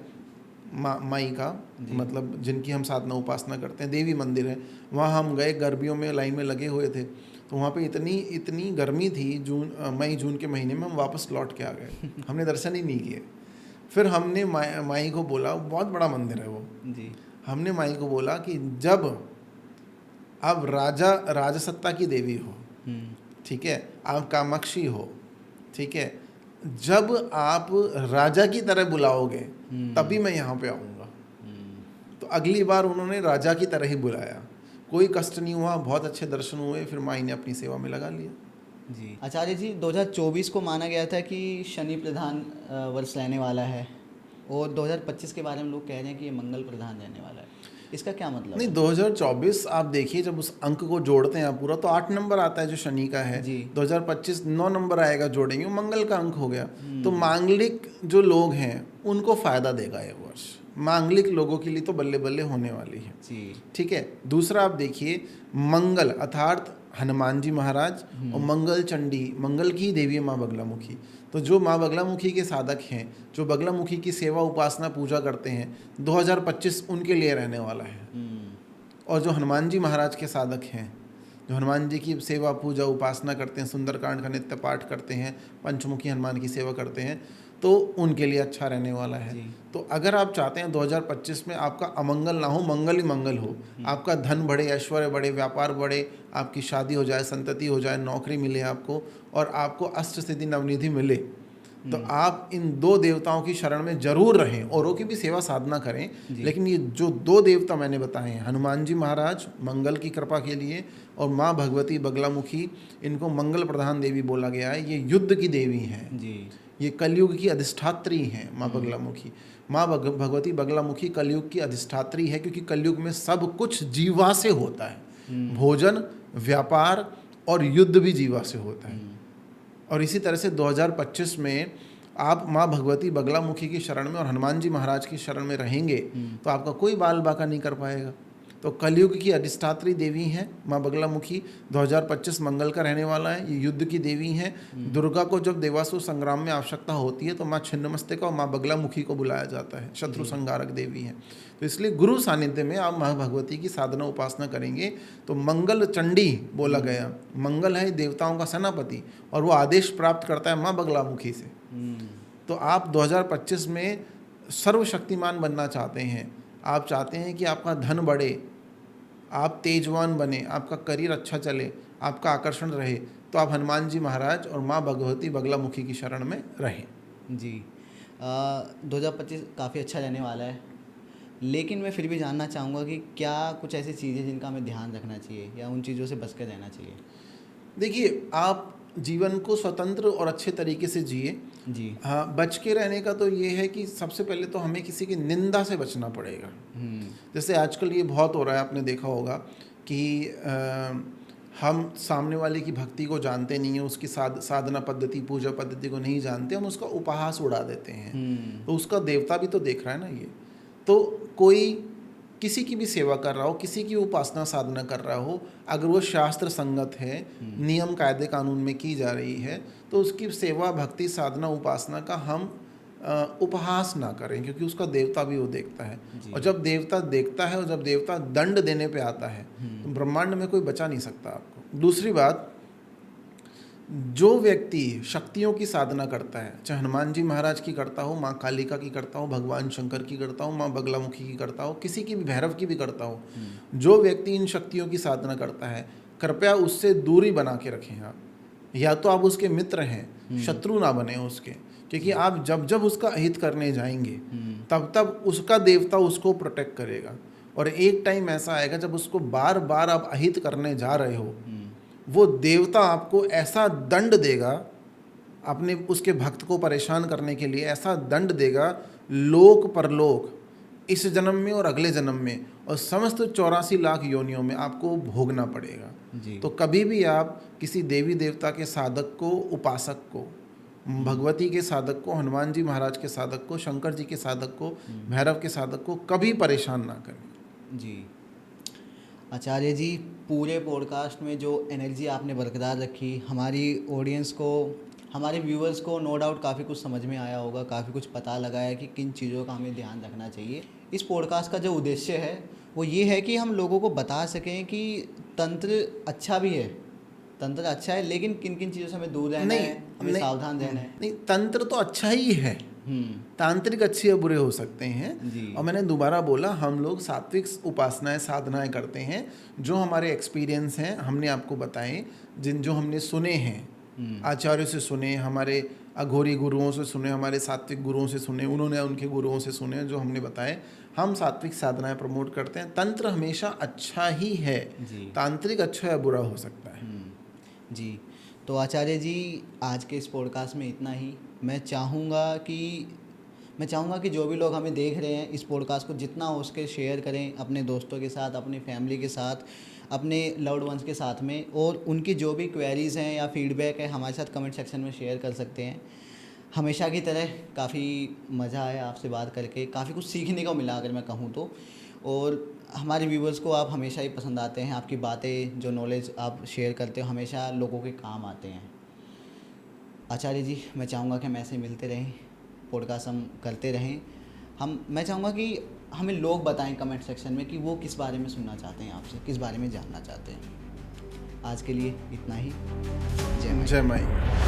माई का, मतलब जिनकी हम साधना उपासना करते हैं, देवी मंदिर है। वहाँ हम गए, गर्मियों में लाइन में लगे हुए थे, तो वहाँ पे इतनी गर्मी थी, मई जून के महीने में हम वापस लौट के आ गए। हमने दर्शन ही नहीं किए। फिर हमने माई को बोला, बहुत बड़ा मंदिर है वो
जी।
हमने माई को बोला कि जब अब राजसत्ता की देवी हो, ठीक है, आप कामाक्षी हो, ठीक है, जब आप राजा की तरह बुलाओगे तभी मैं यहाँ पे आऊँगा। तो अगली बार उन्होंने राजा की तरह ही बुलाया, कोई कष्ट नहीं हुआ, बहुत अच्छे दर्शन हुए। फिर माई ने अपनी सेवा में लगा लिया।
जी। आचार्य जी, 2024 को माना गया था कि शनि प्रधान वर्ष रहने वाला है, और 2025 के बारे में लोग कह रहे हैं कि ये मंगल प्रधान रहने वाला है। इसका क्या मतलब?
नहीं, 2024 आप देखिए, जब उस अंक को जोड़ते हैं आप पूरा, तो 8 नंबर आता है जो शनि का है।
जी।
2025 9 नंबर आएगा, जोड़ेंगे, मंगल का अंक हो गया। तो मांगलिक जो लोग हैं उनको फायदा देगा ये वर्ष। मांगलिक लोगों के लिए तो बल्ले बल्ले होने वाली है।
जी।
ठीक है, दूसरा आप देखिए, मंगल अर्थात हनुमान जी महाराज और मंगल चंडी, मंगल की देवी है माँ बगलामुखी। तो जो माँ बगलामुखी के साधक हैं, जो बगलामुखी की सेवा उपासना पूजा करते हैं, 2025 उनके लिए रहने वाला है। और जो हनुमान जी महाराज के साधक हैं, जो हनुमान जी की सेवा पूजा उपासना करते हैं, सुंदरकांड का नित्य पाठ करते हैं, पंचमुखी हनुमान की सेवा करते हैं, तो उनके लिए अच्छा रहने वाला है। तो अगर आप चाहते हैं 2025 में आपका अमंगल ना हो, मंगल ही मंगल हो, आपका धन बढ़े, ऐश्वर्य बढ़े, व्यापार बढ़े, आपकी शादी हो जाए, संतति हो जाए, नौकरी मिले आपको, और आपको अष्ट सिद्धि नवनिधि मिले, तो आप इन 2 देवताओं की शरण में जरूर रहें। औरों की भी सेवा साधना करें, लेकिन ये जो 2 देवता मैंने बताए हैं, हनुमान जी महाराज मंगल की कृपा के लिए, और माँ भगवती बगलामुखी, इनको मंगल प्रधान देवी बोला गया है। ये युद्ध की देवी हैं
जी।
ये कलयुग की अधिष्ठात्री हैं माँ बगलामुखी। माँ भगवती बगलामुखी कलयुग की अधिष्ठात्री है, क्योंकि कलयुग में सब कुछ जीवा से होता है। भोजन, व्यापार और युद्ध भी जीवा से होता है। और इसी तरह से 2025 में आप माँ भगवती बगलामुखी की शरण में और हनुमान जी महाराज की शरण में रहेंगे तो आपका कोई बाल बाका नहीं कर पाएगा। तो कलयुग की अधिष्ठात्री देवी हैं माँ बगलामुखी। 2025 मंगल का रहने वाला है। ये युद्ध की देवी हैं। दुर्गा को जब देवासुर संग्राम में आवश्यकता होती है तो माँ छिन्नमस्तिका और माँ बगलामुखी को बुलाया जाता है। शत्रु संहारक देवी हैं। तो इसलिए गुरु सानिध्य में आप माँ भगवती की साधना उपासना करेंगे तो मंगल चंडी बोला गया। मंगल है देवताओं का सेनापति और वो आदेश प्राप्त करता है माँ बगलामुखी से। तो आप 2025 में सर्वशक्तिमान बनना चाहते हैं, आप चाहते हैं कि आपका धन बढ़े, आप तेजवान बने, आपका करियर अच्छा चले, आपका आकर्षण रहे, तो आप हनुमान जी महाराज और माँ भगवती बगलामुखी की शरण में रहें।
जी 2025 काफ़ी अच्छा रहने वाला है, लेकिन मैं फिर भी जानना चाहूँगा कि क्या कुछ ऐसी चीज़ें जिनका हमें ध्यान रखना चाहिए या उन चीज़ों से बच कर रहना चाहिए?
देखिए, आप जीवन को स्वतंत्र और अच्छे तरीके से जिए।
जी।
हाँ, बच के रहने का तो ये है कि सबसे पहले तो हमें किसी की निंदा से बचना पड़ेगा। जैसे आजकल ये बहुत हो रहा है, आपने देखा होगा कि हम सामने वाले की भक्ति को जानते नहीं हैं, उसकी साधना पद्धति, पूजा पद्धति को नहीं जानते, हम उसका उपहास उड़ा देते हैं। तो उसका देवता भी तो देख रहा है ना ये। तो कोई किसी की भी सेवा कर रहा हो, किसी की उपासना साधना कर रहा हो, अगर वो शास्त्र संगत है, नियम कायदे कानून में की जा रही है, तो उसकी सेवा भक्ति साधना उपासना का हम उपहास ना करें, क्योंकि उसका देवता भी वो देखता है। और जब देवता देखता है और जब देवता दंड देने पे आता है तो ब्रह्मांड में कोई बचा नहीं सकता आपको। दूसरी बात, जो व्यक्ति शक्तियों की साधना करता है, चाहे हनुमान जी महाराज की करता हो, माँ कालिका की करता हो, भगवान शंकर की करता हो, माँ बगलामुखी की करता हो, किसी की भी, भैरव की भी करता हो, जो व्यक्ति इन शक्तियों की साधना करता है, कृपया उससे दूरी बना के रखें आप। या तो आप उसके मित्र हैं, शत्रु ना बने उसके, क्योंकि आप जब जब उसका अहित करने जाएंगे तब तब उसका देवता उसको प्रोटेक्ट करेगा। और एक टाइम ऐसा आएगा जब उसको बार बार आप अहित करने जा रहे हो, वो देवता आपको ऐसा दंड देगा, अपने उसके भक्त को परेशान करने के लिए ऐसा दंड देगा, लोक परलोक, इस जन्म में और अगले जन्म में, और समस्त 84 लाख योनियों में आपको भोगना पड़ेगा। तो कभी भी आप किसी देवी देवता के साधक को, उपासक को, भगवती के साधक को, हनुमान जी महाराज के साधक को, शंकर जी के साधक को, भैरव के साधक को कभी परेशान ना करें।
जी आचार्य जी, पूरे पॉडकास्ट में जो एनर्जी आपने बरकरार रखी, हमारी ऑडियंस को, हमारे व्यूअर्स को नो डाउट काफ़ी कुछ समझ में आया होगा, काफ़ी कुछ पता लगा है कि किन चीज़ों का हमें ध्यान रखना चाहिए। इस पॉडकास्ट का जो उद्देश्य है वो ये है कि हम लोगों को बता सकें कि तंत्र अच्छा भी है, तंत्र अच्छा है, लेकिन किन किन चीज़ों से हमें दूर रहना है, हमें सावधान रहना है।
नहीं, तंत्र तो अच्छा ही है, तांत्रिक अच्छे या बुरे हो सकते हैं। और मैंने दोबारा बोला, हम लोग सात्विक उपासनाएं साधनाएं करते हैं, जो हमारे एक्सपीरियंस हैं हमने आपको बताएं, जो हमने सुने हैं, आचार्यों से सुने, हमारे अघोरी गुरुओं से सुने, हमारे सात्विक गुरुओं से सुने, उन्होंने उनके गुरुओं से सुने, जो हमने बताए। हम सात्विक साधनाएं प्रमोट करते हैं। तंत्र हमेशा अच्छा ही है, तांत्रिक अच्छा या बुरा हो सकता है।
जी, तो आचार्य जी, आज के इस पॉडकास्ट में इतना ही। मैं चाहूँगा कि जो भी लोग हमें देख रहे हैं, इस पॉडकास्ट को जितना हो सके शेयर करें अपने दोस्तों के साथ, अपनी फैमिली के साथ, अपने लव्ड वंस के साथ में, और उनकी जो भी क्वेरीज़ हैं या फीडबैक है हमारे साथ कमेंट सेक्शन में शेयर कर सकते हैं। हमेशा की तरह काफ़ी मज़ा आया आपसे बात करके, काफ़ी कुछ सीखने को मिला अगर मैं कहूँ तो। और हमारे व्यूवर्स को आप हमेशा ही पसंद आते हैं, आपकी बातें, जो नॉलेज आप शेयर करते हो हमेशा लोगों के काम आते हैं। आचार्य जी, मैं चाहूँगा कि हम ऐसे मिलते रहें, पॉडकास्ट हम करते रहें। मैं चाहूँगा कि हमें लोग बताएं कमेंट सेक्शन में कि वो किस बारे में सुनना चाहते हैं आपसे, किस बारे में जानना चाहते हैं। आज के लिए इतना ही। जय माई।